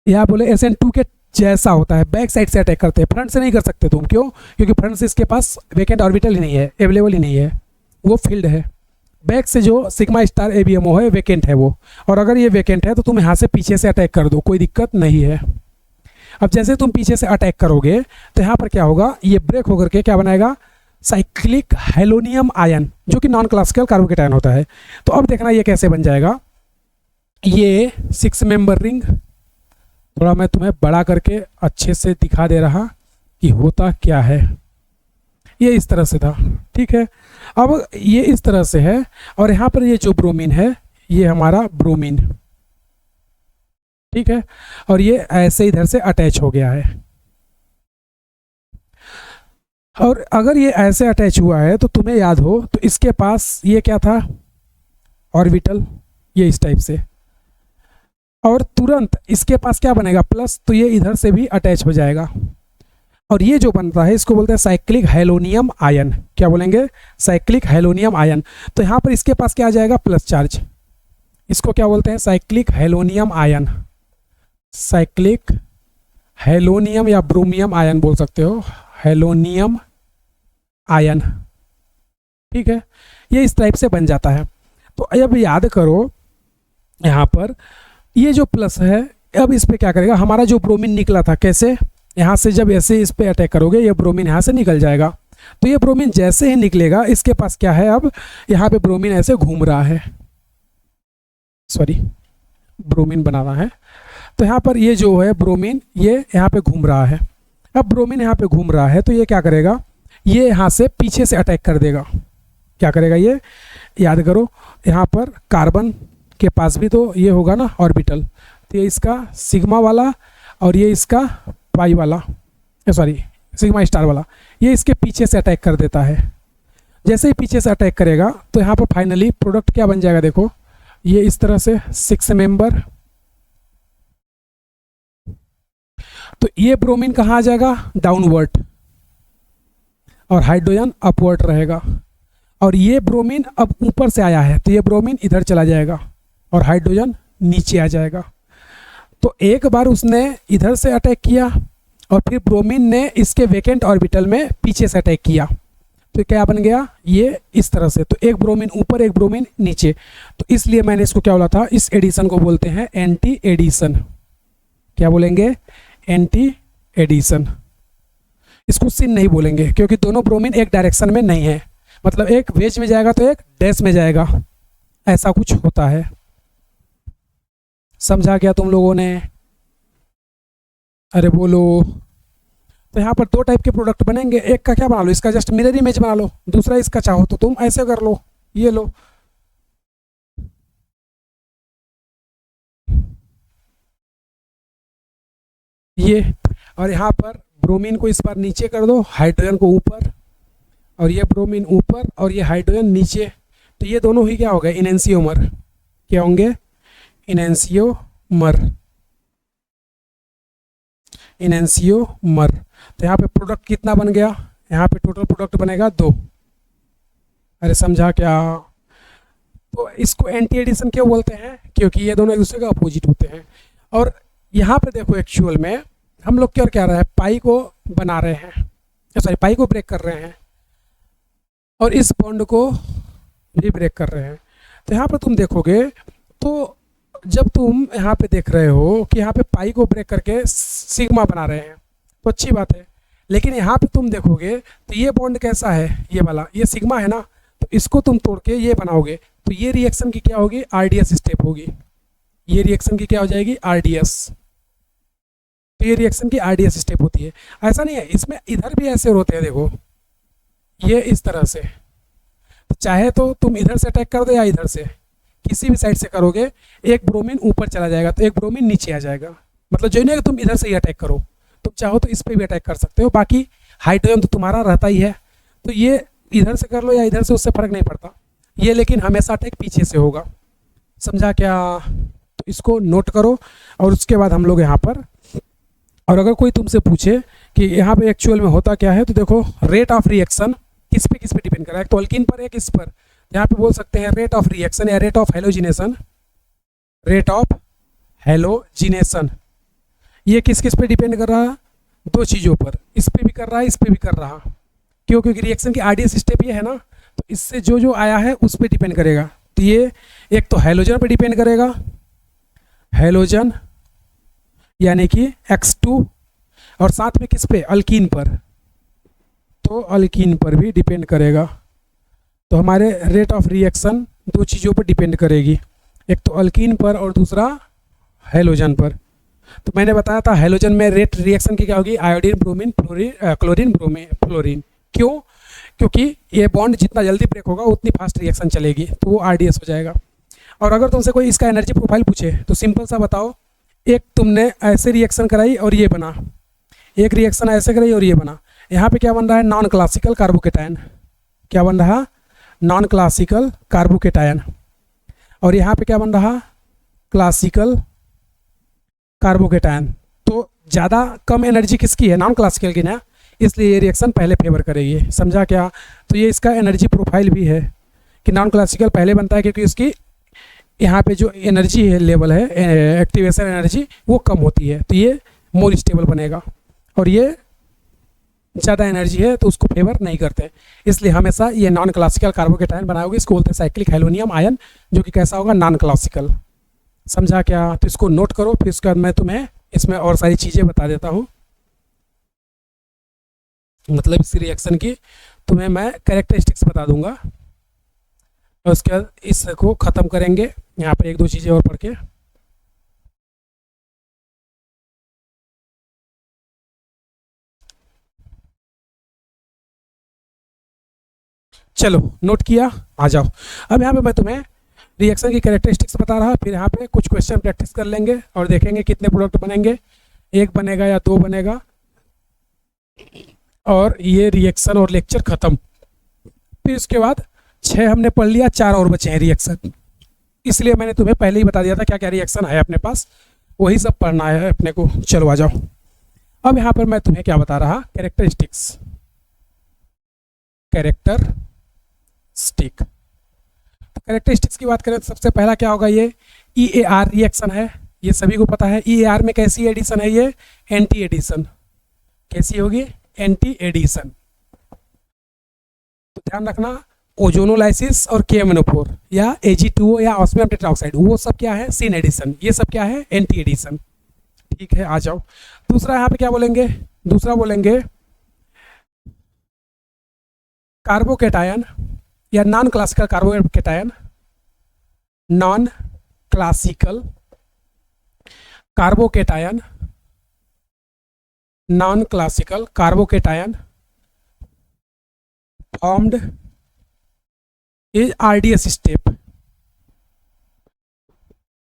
Speaker 1: यहाँ बोले SN2 के जैसा होता है, बैक साइड से अटैक करते हैं, फ्रंट से नहीं कर सकते तुम। क्यों, क्योंकि फ्रंट से इसके पास वेकेंट ऑर्बिटल ही नहीं है, अवेलेबल ही नहीं है, वो फील्ड है। बैक से जो सिग्मा स्टार ABMO है वेकेंट है वो, और अगर ये वेकेंट है तो तुम यहाँ से पीछे से अटैक कर दो, कोई दिक्कत नहीं है। अब जैसे तुम पीछे से अटैक करोगे तो यहाँ पर क्या होगा, ये ब्रेक होकर के क्या बनाएगा, साइक्लिक हेलोनियम आयन, जो कि नॉन क्लासिकल कार्बोकेटायन होता है। तो अब देखना ये कैसे बन जाएगा, ये 6 मेंबर रिंग, थोड़ा मैं तुम्हें बड़ा करके अच्छे से दिखा दे रहा कि होता क्या है। ये इस तरह से था, ठीक है। अब ये इस तरह से है, और यहाँ पर ये जो ब्रोमीन है ये हमारा ब्रोमीन, ठीक है, और ये ऐसे इधर से अटैच हो गया है। और अगर ये ऐसे अटैच हुआ है तो तुम्हें याद हो तो इसके पास ये क्या था, ऑर्बिटल, ये इस टाइप से, और तुरंत इसके पास क्या बनेगा, प्लस, तो ये इधर से भी अटैच हो जाएगा। और ये जो बनता है इसको बोलते हैं साइक्लिक हेलोनियम आयन। क्या बोलेंगे, साइक्लिक हेलोनियम आयन। तो यहाँ पर इसके पास क्या आ जाएगा, प्लस चार्ज। इसको क्या बोलते हैं, साइक्लिक हेलोनियम आयन, साइक्लिक हेलोनियम या ब्रोमियम आयन बोल सकते हो, हेलोनियम आयन। ठीक है, ये इस टाइप से बन जाता है। तो अब याद करो यहाँ पर ये जो प्लस है, अब इस पे क्या करेगा, हमारा जो ब्रोमीन निकला था, कैसे, यहाँ से जब ऐसे इस पे अटैक करोगे ये ब्रोमीन यहाँ से निकल जाएगा। तो ये ब्रोमीन जैसे ही निकलेगा इसके पास क्या है, अब यहाँ पे ब्रोमीन ऐसे घूम रहा है, सॉरी ब्रोमीन बनाना है। तो यहाँ पर ये जो है ब्रोमीन ये यहाँ पे घूम रहा है। अब ब्रोमीन यहाँ पे घूम रहा है तो ये क्या करेगा, ये यहाँ से पीछे से अटैक कर देगा। क्या करेगा ये, याद करो यहाँ पर कार्बन के पास भी तो ये होगा ना ऑर्बिटल, तो ये इसका सिग्मा वाला और ये इसका पाई वाला, सॉरी सिग्मा स्टार वाला, ये इसके पीछे से अटैक कर देता है। जैसे ही पीछे से अटैक करेगा तो यहाँ पर फाइनली प्रोडक्ट क्या बन जाएगा, देखो ये इस तरह से 6 मेंबर। तो ये ब्रोमीन कहाँ आ जाएगा, डाउनवर्ड, और हाइड्रोजन अपवर्ड रहेगा। और ये ब्रोमीन अब ऊपर से आया है तो ये ब्रोमीन इधर चला जाएगा और हाइड्रोजन नीचे आ जाएगा। तो एक बार उसने इधर से अटैक किया और फिर ब्रोमीन ने इसके वेकेंट ऑर्बिटल में पीछे से अटैक किया, तो क्या बन गया, ये इस तरह से। तो एक ब्रोमीन ऊपर एक ब्रोमीन नीचे, तो इसलिए मैंने इसको क्या बोला था, इस एडिशन को बोलते हैं एंटी एडिशन। क्या बोलेंगे, एंटी एडिशन। इसको सिन नहीं बोलेंगे क्योंकि दोनों ब्रोमीन एक डायरेक्शन में नहीं है, मतलब एक वेज में जाएगा तो एक डैश में जाएगा, ऐसा कुछ होता है। समझा क्या तुम लोगों ने, अरे बोलो। तो यहाँ पर दो टाइप के प्रोडक्ट बनेंगे, एक का क्या बना लो, इसका जस्ट मिरर इमेज बना लो, दूसरा इसका चाहो तो तुम ऐसे कर लो, ये लो। ये, और यहाँ पर ब्रोमीन को इस बार नीचे कर दो, हाइड्रोजन को ऊपर, और ये ब्रोमीन ऊपर और ये हाइड्रोजन नीचे। तो ये दोनों ही क्या हो गए, इनेंशियोमर। क्या होंगे, इनेंशियोमर, इनेंशियोमर। तो यहाँ पे प्रोडक्ट कितना बन गया, यहाँ पे टोटल प्रोडक्ट बनेगा 2। अरे समझा क्या। तो इसको एंटी एडिशन क्यों बोलते हैं, क्योंकि ये दोनों एक दूसरे के अपोजिट होते हैं। और यहाँ पे देखो एक्चुअल में हम लोग क्या क्या रहे हैं, पाई को बना रहे हैं, सॉरी पाई को ब्रेक कर रहे हैं और इस बॉन्ड को भी ब्रेक कर रहे हैं। तो यहाँ पर तुम देखोगे तो जब तुम यहाँ पे देख रहे हो कि यहाँ पे पाई को ब्रेक करके सिग्मा बना रहे हैं तो अच्छी बात है, लेकिन यहाँ पे तुम देखोगे तो ये बॉन्ड कैसा है, ये वाला, ये सिग्मा है ना, तो इसको तुम तोड़ के ये बनाओगे तो ये रिएक्शन की क्या होगी, आरडीएस स्टेप होगी। ये रिएक्शन की क्या हो जाएगी, आरडीएस। तो ये रिएक्शन की आरडीएस स्टेप होती है। ऐसा नहीं है, इसमें इधर भी ऐसे होते हैं, देखो ये इस तरह से। तो चाहे तो तुम इधर से अटैक कर दो या इधर से, किसी भी साइड से करोगे, एक ब्रोमीन ऊपर चला जाएगा तो एक ब्रोमीन नीचे आ जाएगा। मतलब जो नहीं है तुम इधर से ही अटैक करो, तुम चाहो तो इस पर भी अटैक कर सकते हो, बाकी हाइड्रोजन तो तुम्हारा रहता ही है। तो ये इधर से कर लो या इधर से, उससे फर्क नहीं पड़ता। ये लेकिन हमेशा अटैक पीछे से होगा। समझा क्या। तो इसको नोट करो और उसके बाद हम लोग यहाँ पर, और अगर कोई तुमसे पूछे कि यहाँ पे एक्चुअल में होता क्या है, तो देखो रेट ऑफ रिएक्शन किस पे डिपेंड कर रहा है, एक तो अल्कीन पर, एक इस पर। यहाँ पे बोल सकते हैं रेट ऑफ रिएक्शन या rate of halogenation. Rate of halogenation ये किस किस पे डिपेंड कर रहा है, दो चीज़ों पर, इस पे भी कर रहा है, इस पे भी कर रहा। क्यों, क्योंकि रिएक्शन की आरडीएस स्टेप ये है ना, तो इससे जो जो आया है उस पर डिपेंड करेगा। तो ये एक तो हेलोजन पे डिपेंड करेगा, हेलोजन यानी कि X2, और साथ में किस पे, अल्कीन पर, तो अल्कीन पर भी डिपेंड करेगा। तो हमारे रेट ऑफ रिएक्शन दो चीज़ों पर डिपेंड करेगी, एक तो अल्कीन पर और दूसरा हेलोजन पर। तो मैंने बताया था हेलोजन में रेट रिएक्शन की क्या होगी, iodine bromine chlorine bromine fluorine. क्यों, क्योंकि ये बॉन्ड जितना जल्दी ब्रेक होगा उतनी फास्ट रिएक्शन चलेगी, तो वो आरडीएस हो जाएगा। और अगर तुमसे कोई इसका एनर्जी प्रोफाइल पूछे तो सिंपल सा बताओ, एक तुमने ऐसे रिएक्शन कराई और ये बना, एक रिएक्शन ऐसे कराई और ये बना, यहाँ पे क्या बन रहा है, नॉन क्लासिकल कार्बोकेटायन। क्या बन रहा, नॉन क्लासिकल कार्बोकेटायन। और यहाँ पे क्या बन रहा, क्लासिकल कार्बोकेटायन। तो ज़्यादा कम एनर्जी किसकी है, नॉन क्लासिकल की ना, इसलिए ये रिएक्शन पहले फेवर करेगी। समझा क्या? तो ये इसका एनर्जी प्रोफाइल भी है कि नॉन क्लासिकल पहले बनता है क्योंकि उसकी यहाँ पे जो एनर्जी है, लेवल है, एक्टिवेशन एनर्जी, वो कम होती है, तो ये मोर स्टेबल बनेगा। और ये ज़्यादा एनर्जी है तो उसको फेवर नहीं करते, इसलिए हमेशा ये नॉन क्लासिकल कार्बोकेटायन बनाओगे। इसको बोलते हैं साइक्लिक हेलोनियम आयन, जो कि कैसा होगा, नॉन क्लासिकल। समझा क्या? तो इसको नोट करो, फिर उसके बाद मैं तुम्हें इसमें और सारी चीज़ें बता देता हूँ, मतलब इस रिएक्शन की तुम्हें मैं कैरेक्टरिस्टिक्स बता दूंगा। और उसके बाद इसको ख़त्म करेंगे। यहाँ पर एक दो चीज़ें और पढ़ के, चलो नोट किया, आ जाओ। अब यहाँ पे मैं तुम्हें रिएक्शन की कैरेक्टरिस्टिक्स बता रहा, फिर यहाँ पे कुछ क्वेश्चन प्रैक्टिस कर लेंगे और देखेंगे कितने प्रोडक्ट बनेंगे, एक बनेगा या दो बनेगा, और ये रिएक्शन और लेक्चर खत्म। फिर उसके बाद 6 हमने पढ़ लिया, 4 और बचे हैं रिएक्शन, इसलिए मैंने तुम्हें पहले ही बता दिया था क्या क्या रिएक्शन है अपने पास, वही सब पढ़ना है अपने को। चलो आ जाओ। अब यहाँ पर मैं तुम्हें क्या बता रहा, कैरेक्टरिस्टिक्स, कैरेक्टरिस्टिक। तो कैरेक्टरिस्टिक्स की बात करें तो सबसे पहला क्या होगा, ये EAR रिएक्शन है, ये सभी को पता है। EAR में कैसी एडिशन है, ये एंटी एडिशन। कैसी होगी, एंटी एडिशन। तो ध्यान रखना, ओजोनोलाइसिस और KMNO4 या Ag2O या ऑस्मियम टेट्राऑक्साइड, वो सब क्या है, सिन एडिशन, ये सब क्या है, एंटी एडिशन। ठीक है, आ जाओ। दूसरा यहाँ पे क्या बोलेंगे, दूसरा बोलेंगे कार्बोकेटायन या non classical carbocation, non classical carbocation, non classical carbocation formed is RDS step.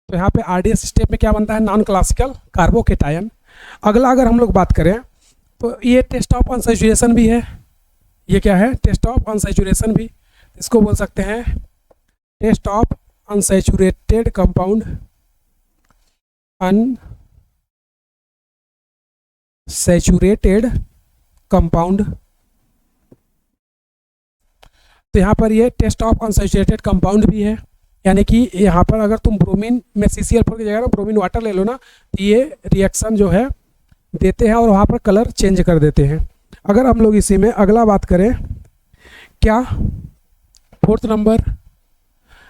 Speaker 1: तो यहाँ पे RDS स्टेप में क्या बनता है, नॉन क्लासिकल कार्बोकेटायन। अगला अगर हम लोग बात करें तो ये टेस्ट ऑफ अनसैचुरेशन भी है। ये क्या है, टेस्ट ऑफ अनसैचुरेशन भी, इसको बोल सकते हैं test of unsaturated compound, unsaturated compound. तो यहाँ पर ये टेस्ट ऑफ अनसैचुरेटेड कंपाउंड भी है, यानी कि यहाँ पर अगर तुम ब्रोमीन में CCl4 की जगह ना ब्रोमीन वाटर ले लो ना, तो ये रिएक्शन जो है देते हैं और वहाँ पर कलर चेंज कर देते हैं। अगर हम लोग इसी में अगला बात करें, क्या 4th number,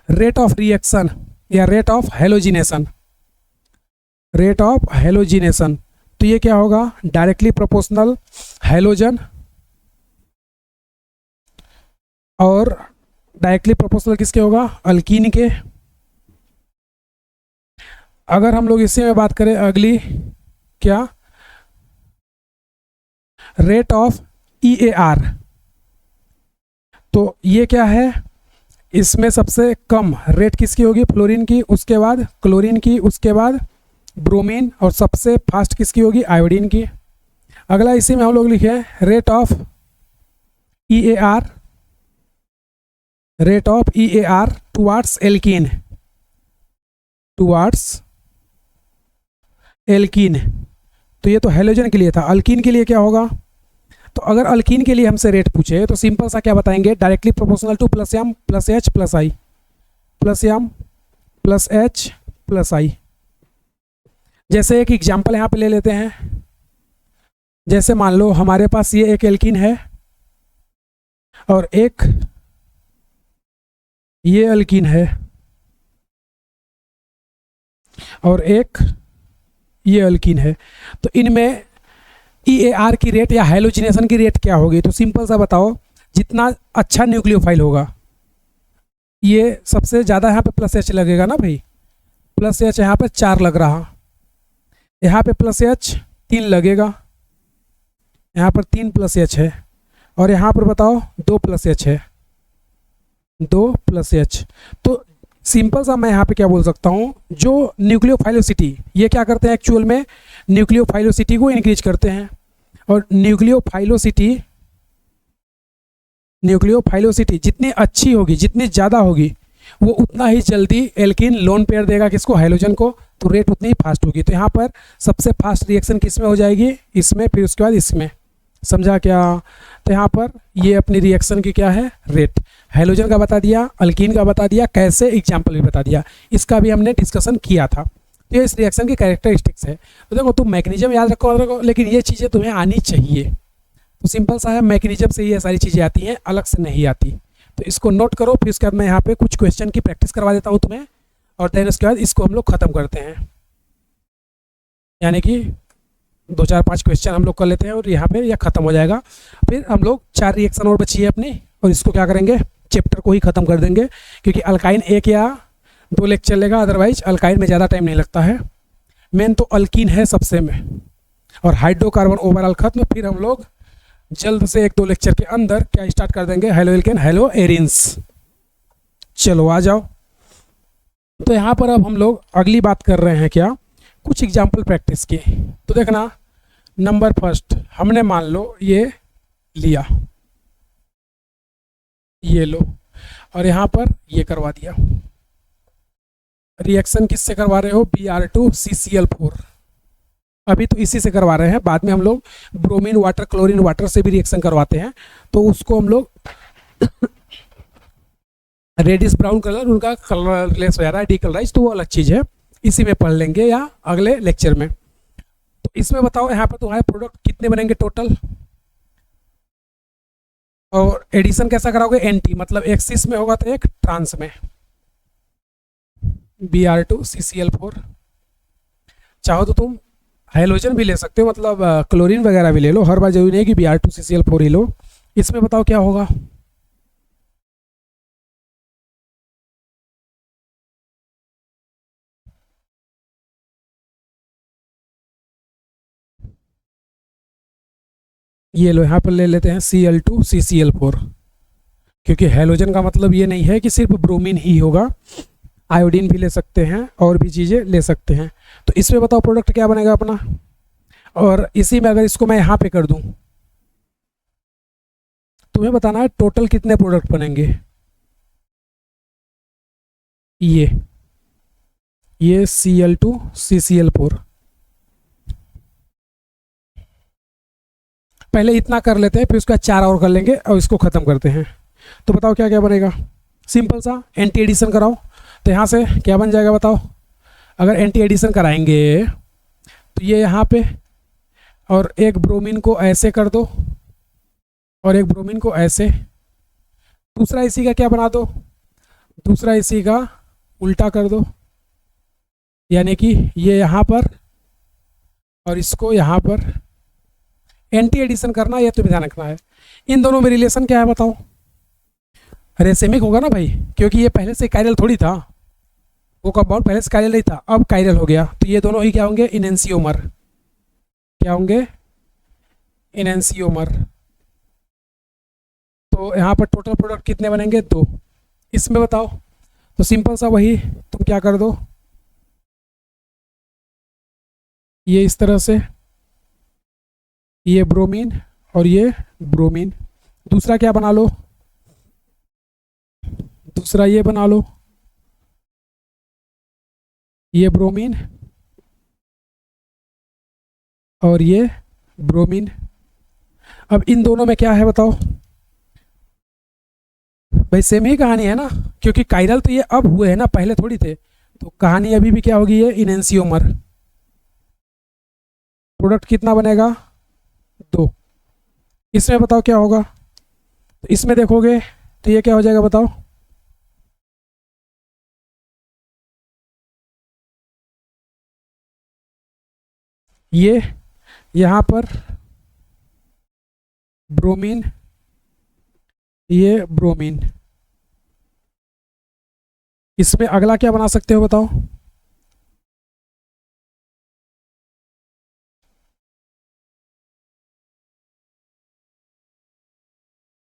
Speaker 1: rate of reaction या rate of halogenation. Rate of halogenation, तो ये क्या होगा, डायरेक्टली प्रोपोर्शनल हेलोजन और डायरेक्टली प्रोपोर्शनल किसके होगा, अल्कीन के। अगर हम लोग इसी में बात करें अगली, क्या, रेट ऑफ EAR, तो ये क्या है, इसमें सबसे कम रेट किसकी होगी, फ्लोरीन की, उसके बाद क्लोरीन की, उसके बाद ब्रोमीन, और सबसे फास्ट किसकी होगी, आयोडीन की। अगला इसी में हम लोग लिखे rate of EAR, rate of EAR towards alkene, towards alkene. तो ये तो हेलोजन के लिए था, अल्कीन के लिए क्या होगा, तो अगर अल्कीन के लिए हमसे रेट पूछे तो सिंपल सा क्या बताएंगे, directly proportional to plus M plus H plus I, plus M plus H plus I. जैसे एक एग्जांपल यहाँ पे ले लेते हैं, जैसे मान लो हमारे पास ये एक एल्कीन है और एक ये अल्कीन है और एक ये अल्कीन है, तो इनमें EAR की रेट या हेलोजिनेशन की रेट क्या होगी, तो सिंपल सा बताओ, जितना अच्छा न्यूक्लियोफाइल होगा, ये सबसे ज़्यादा यहाँ पे प्लस एच लगेगा ना भाई, प्लस एच यहाँ पे 4 लग रहा, यहाँ पे प्लस एच 3 लगेगा, यहाँ पर 3 प्लस एच है, और यहाँ पर बताओ 2 प्लस एच है, 2 प्लस एच। तो सिंपल सा मैं यहाँ पे क्या बोल सकता हूँ, जो न्यूक्लियोफाइलोसिटी, ये क्या करते हैं एक्चुअल में, न्यूक्लियोफाइलोसिटी को इंक्रीज करते हैं। और न्यूक्लियोफाइलोसिटी जितनी अच्छी होगी, जितनी ज़्यादा होगी, वो उतना ही जल्दी एल्कीन लोन पेयर देगा किसको, हाइड्रोजन को, तो रेट उतनी ही फास्ट होगी। तो यहाँ पर सबसे फास्ट रिएक्शन किस में हो जाएगी, इसमें, फिर उसके बाद इसमें। समझा क्या? तो यहाँ पर ये अपनी रिएक्शन की क्या है, रेट। हाइड्रोजन का बता दिया, अल्कीन का बता दिया, कैसे एग्जाम्पल भी बता दिया, इसका भी हमने डिस्कशन किया था। तो ये इस रिएक्शन की कैरेक्टरिस्टिक्स है। तो देखो तुम मैकेनिज्म याद रखो, लेकिन ये चीज़ें तुम्हें आनी चाहिए। तो सिंपल सा है, मैकेनिज्म से ये सारी चीज़ें आती हैं, अलग से नहीं आती। तो इसको नोट करो, फिर उसके बाद मैं यहाँ पे कुछ क्वेश्चन की प्रैक्टिस करवा देता हूँ तुम्हें, और देन उसके बाद इसको हम लोग ख़त्म करते हैं। यानी कि 2-4-5 क्वेश्चन हम लोग कर लेते हैं और यहाँ पे यह ख़त्म हो जाएगा। फिर हम लोग 4 रिएक्शन और बची है अपनी, और इसको क्या करेंगे, चैप्टर को ही ख़त्म कर देंगे, क्योंकि अल्काइन 1 या 2 लेक्चर लेगा, अदरवाइज अल्काइन में ज़्यादा टाइम नहीं लगता है। मेन तो अल्कीन है सबसे में, और हाइड्रोकार्बन ओवरऑल खत्म। फिर हम लोग जल्द से 1-2 लेक्चर के अंदर क्या स्टार्ट कर देंगे, हेलो एल्केन, हेलो एरिन्स। चलो आ जाओ। तो यहाँ पर अब हम लोग अगली बात कर रहे हैं, क्या, कुछ एग्जाम्पल प्रैक्टिस की। तो देखना, नंबर फर्स्ट हमने मान लो ये लिया, ये लो, और यहाँ पर ये करवा दिया। रिएक्शन किससे करवा रहे हो, Br2CCl4। अभी तो इसी से करवा रहे हैं, बाद में हम लोग ब्रोमीन वाटर, क्लोरीन वाटर से भी रिएक्शन करवाते हैं, तो उसको हम लोग रेडिश ब्राउन कलर, उनका कलरलेस हो जा रहा है, डीकलराइज, तो वो अलग चीज़ है, इसी में पढ़ लेंगे या अगले लेक्चर में। तो इसमें बताओ यहाँ पर तुम्हारे प्रोडक्ट कितने बनेंगे टोटल, और एडिशन कैसा कराओगे, एंटी, मतलब एक सिस में होगा तो एक ट्रांस में, Br2CCl4। चाहो तो तुम हाइड्रोजन भी ले सकते हो, मतलब क्लोरीन वगैरह भी ले लो, हर बार जरूरी नहीं कि Br2CCl4 ही लो। इसमें बताओ क्या होगा, ये लो, यहाँ पर ले लेते हैं Cl2CCl4, क्योंकि हाइड्रोजन का मतलब ये नहीं है कि सिर्फ ब्रोमीन ही होगा, आयोडीन भी ले सकते हैं, और भी चीज़ें ले सकते हैं। तो इसमें बताओ प्रोडक्ट क्या बनेगा अपना, और इसी में अगर इसको मैं यहाँ पे कर दूँ, तुम्हें बताना है टोटल कितने प्रोडक्ट बनेंगे। ये Cl2CCl4, पहले इतना कर लेते हैं, फिर उसका 4 और कर लेंगे और इसको ख़त्म करते हैं। तो बताओ क्या क्या बनेगा, सिंपल सा एंटी एडिशन कराओ। तो यहाँ से क्या बन जाएगा बताओ, अगर एंटी एडिशन कराएंगे तो ये यहाँ पे, और एक ब्रोमीन को ऐसे कर दो, और एक ब्रोमीन को ऐसे, दूसरा इसी का क्या बना दो, दूसरा इसी का उल्टा कर दो, यानी कि ये यहाँ पर और इसको यहाँ पर। एंटी एडिशन करना है, तो ध्यान रखना है। इन दोनों में रिलेशन क्या है बताओ, रेसेमिक होगा ना भाई, क्योंकि ये पहले से कायरल थोड़ी था, वो कंपाउंड पहले से कायरल नहीं था, अब कायरल हो गया, तो ये दोनों ही क्या होंगे, इनेंसियोमर। क्या होंगे, इनेंसियोमर। तो यहाँ पर टोटल प्रोडक्ट कितने बनेंगे, 2। इसमें बताओ, तो सिंपल सा वही, तुम क्या कर दो, ये इस तरह से, ये ब्रोमीन और ये ब्रोमीन। दूसरा क्या बना लो, दूसरा ये बना लो, ये ब्रोमीन और ये ब्रोमीन। अब इन दोनों में क्या है बताओ भाई, सेम ही कहानी है ना, क्योंकि कायरल तो ये अब हुए हैं ना, पहले थोड़ी थे, तो कहानी अभी भी क्या होगी, ये इनेंसियोमर। प्रोडक्ट कितना बनेगा, 2। इसमें बताओ क्या होगा, तो इसमें देखोगे तो ये क्या हो जाएगा बताओ, ये यहाँ पर ब्रोमीन, ये ब्रोमीन। इसमें अगला क्या बना सकते हो बताओ,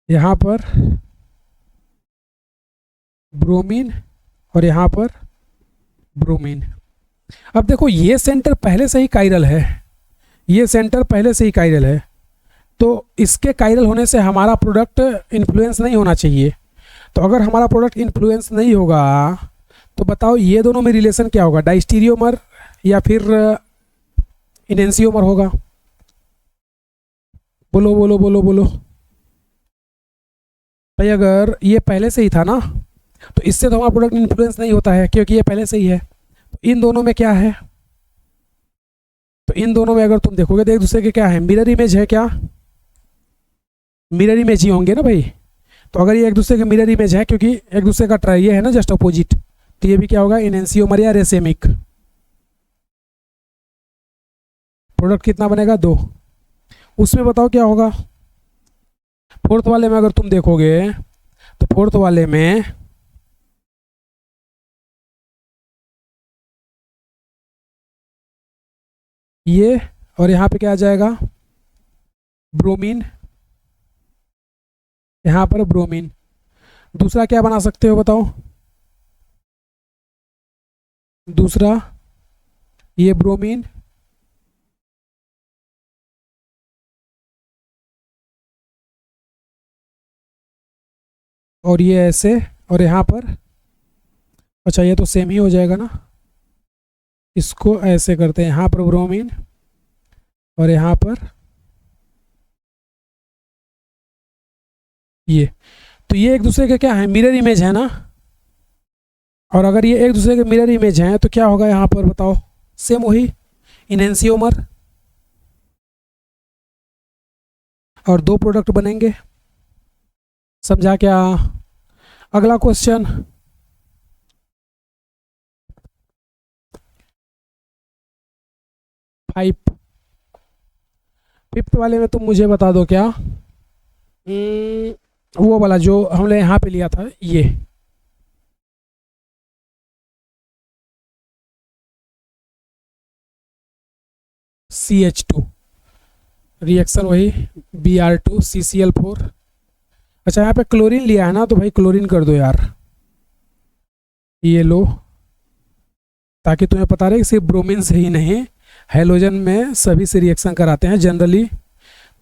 Speaker 1: यहाँ पर ब्रोमीन और यहाँ पर ब्रोमीन। अब देखो ये सेंटर पहले से ही कायरल है, ये सेंटर पहले से ही कायरल है, तो इसके कायरल होने से हमारा प्रोडक्ट इन्फ्लुएंस नहीं होना चाहिए। तो अगर हमारा प्रोडक्ट इन्फ्लुएंस नहीं होगा तो बताओ ये दोनों में रिलेशन क्या होगा, डाइस्टीरियोमर या फिर इनेंसियोमर होगा? बोलो बोलो बोलो बोलो भाई। अगर ये पहले से ही था ना तो इससे तो हमारा प्रोडक्ट इन्फ्लुएंस नहीं होता है क्योंकि ये पहले से ही है। तो इन दोनों में क्या है, तो इन दोनों में अगर तुम देखोगे तो एक दूसरे के क्या है, मिरर इमेज है। क्या मिरर इमेज ही होंगे ना भाई। तो अगर ये एक दूसरे के मिरर इमेज है क्योंकि एक दूसरे का ट्राई ये है ना जस्ट अपोजिट, तो ये भी क्या होगा, इनेंसियोमर या रेसेमिक। प्रोडक्ट कितना बनेगा, 2। उसमें बताओ क्या होगा, फोर्थ वाले में अगर तुम देखोगे तो फोर्थ वाले में ये और यहाँ पे क्या आ जाएगा, ब्रोमीन, यहाँ पर ब्रोमीन। दूसरा क्या बना सकते हो बताओ, दूसरा ये ब्रोमीन और ये ऐसे, और यहाँ पर अच्छा ये तो सेम ही हो जाएगा ना, इसको ऐसे करते हैं, यहाँ पर ब्रोमीन और यहाँ पर ये। तो ये एक दूसरे के क्या है, मिरर इमेज है ना। और अगर ये एक दूसरे के मिरर इमेज हैं तो क्या होगा यहाँ पर बताओ, सेम वही इनेंसियोमर। और 2 प्रोडक्ट बनेंगे, समझा क्या? अगला क्वेश्चन, फिफ्थ वाले में तुम मुझे बता दो क्या, वो वाला जो हमने यहाँ पे लिया था, ये CH2 रिएक्शन वही Br2 CCl4। अच्छा यहाँ पे क्लोरीन लिया है ना, तो भाई क्लोरीन कर दो यार, ये लो, ताकि तुम्हें पता रहे कि सिर्फ ब्रोमीन से ही नहीं, हैलोजन में सभी से रिएक्शन कराते हैं जनरली।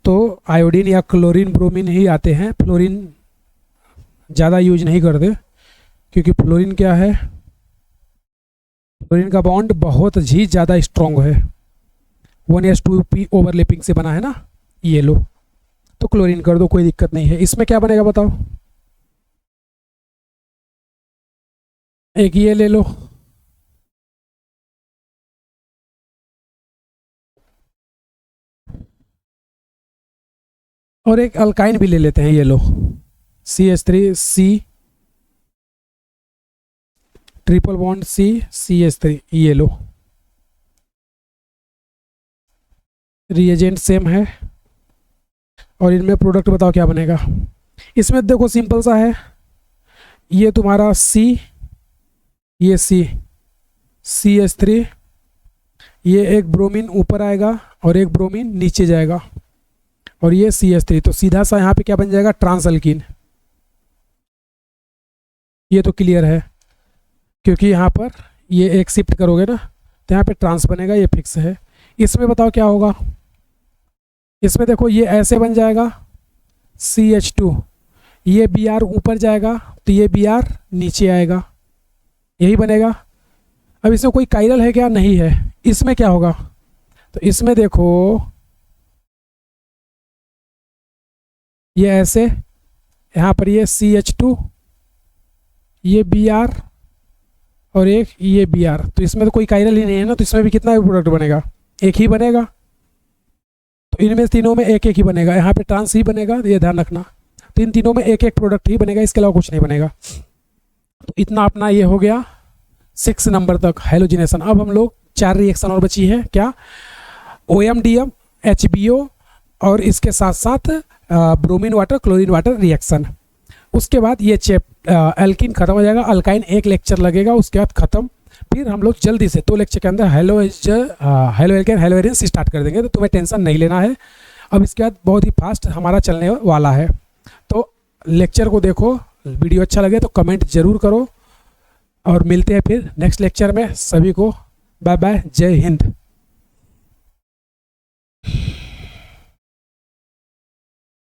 Speaker 1: तो आयोडीन या क्लोरीन ब्रोमीन ही आते हैं, फ्लोरीन ज़्यादा यूज नहीं करते क्योंकि फ्लोरीन क्या है, फ्लोरीन का बॉन्ड बहुत ही ज़्यादा स्ट्रॉन्ग है, 1s2p ओवरलैपिंग से बना है ना, ये लो। तो क्लोरीन कर दो, कोई दिक्कत नहीं है। इसमें क्या बनेगा बताओ, एक ये ले लो, और एक अल्काइन भी ले लेते हैं, ये लो CH3C triple bond C CH3, ये लो। रिएजेंट सेम है और इनमें प्रोडक्ट बताओ क्या बनेगा। इसमें देखो सिंपल सा है, ये तुम्हारा C, ये CH3, ये एक ब्रोमीन ऊपर आएगा और एक ब्रोमीन नीचे जाएगा, और ये CH3, तो सीधा सा यहाँ पे क्या बन जाएगा, ट्रांस अल्कीन। ये तो क्लियर है क्योंकि यहाँ पर ये एक शिफ्ट करोगे ना तो यहाँ पे ट्रांस बनेगा, ये फिक्स है। इसमें बताओ क्या होगा, इसमें देखो ये ऐसे बन जाएगा CH2, ये Br ऊपर जाएगा तो ये Br नीचे आएगा, यही बनेगा। अब इसमें कोई कायरल है क्या, नहीं है। इसमें क्या होगा, तो इसमें देखो ये ऐसे, यहाँ पर ये CH2, ये Br और एक ये Br, तो इसमें तो कोई कायरल ही नहीं है ना, तो इसमें भी कितना प्रोडक्ट बनेगा, एक ही बनेगा। तो इनमें तीनों में एक एक ही बनेगा, यहाँ पे ट्रांस ही बनेगा, ये ध्यान रखना। तो इन तीनों में एक एक प्रोडक्ट ही बनेगा, इसके अलावा कुछ नहीं बनेगा। तो इतना अपना ये हो गया 6 नंबर तक हैलोजिनेशन। अब हम लोग 4 रिएक्शन और बची है, क्या, OMDM HBO और इसके साथ साथ bromine water chlorine water reaction. उसके बाद ये एल्किन खत्म हो जाएगा, अल्काइन एक लेक्चर लगेगा, उसके बाद खत्म। फिर हम लोग जल्दी से 2 लेक्चर के अंदर halo alkane hello Aryans start कर देंगे, तो तुम्हें टेंशन नहीं लेना है। अब इसके बाद बहुत ही फास्ट हमारा चलने वाला है। तो लेक्चर को देखो, वीडियो अच्छा लगे तो कमेंट जरूर करो, और मिलते हैं फिर नेक्स्ट लेक्चर में। सभी को बाय बाय, जय हिंद।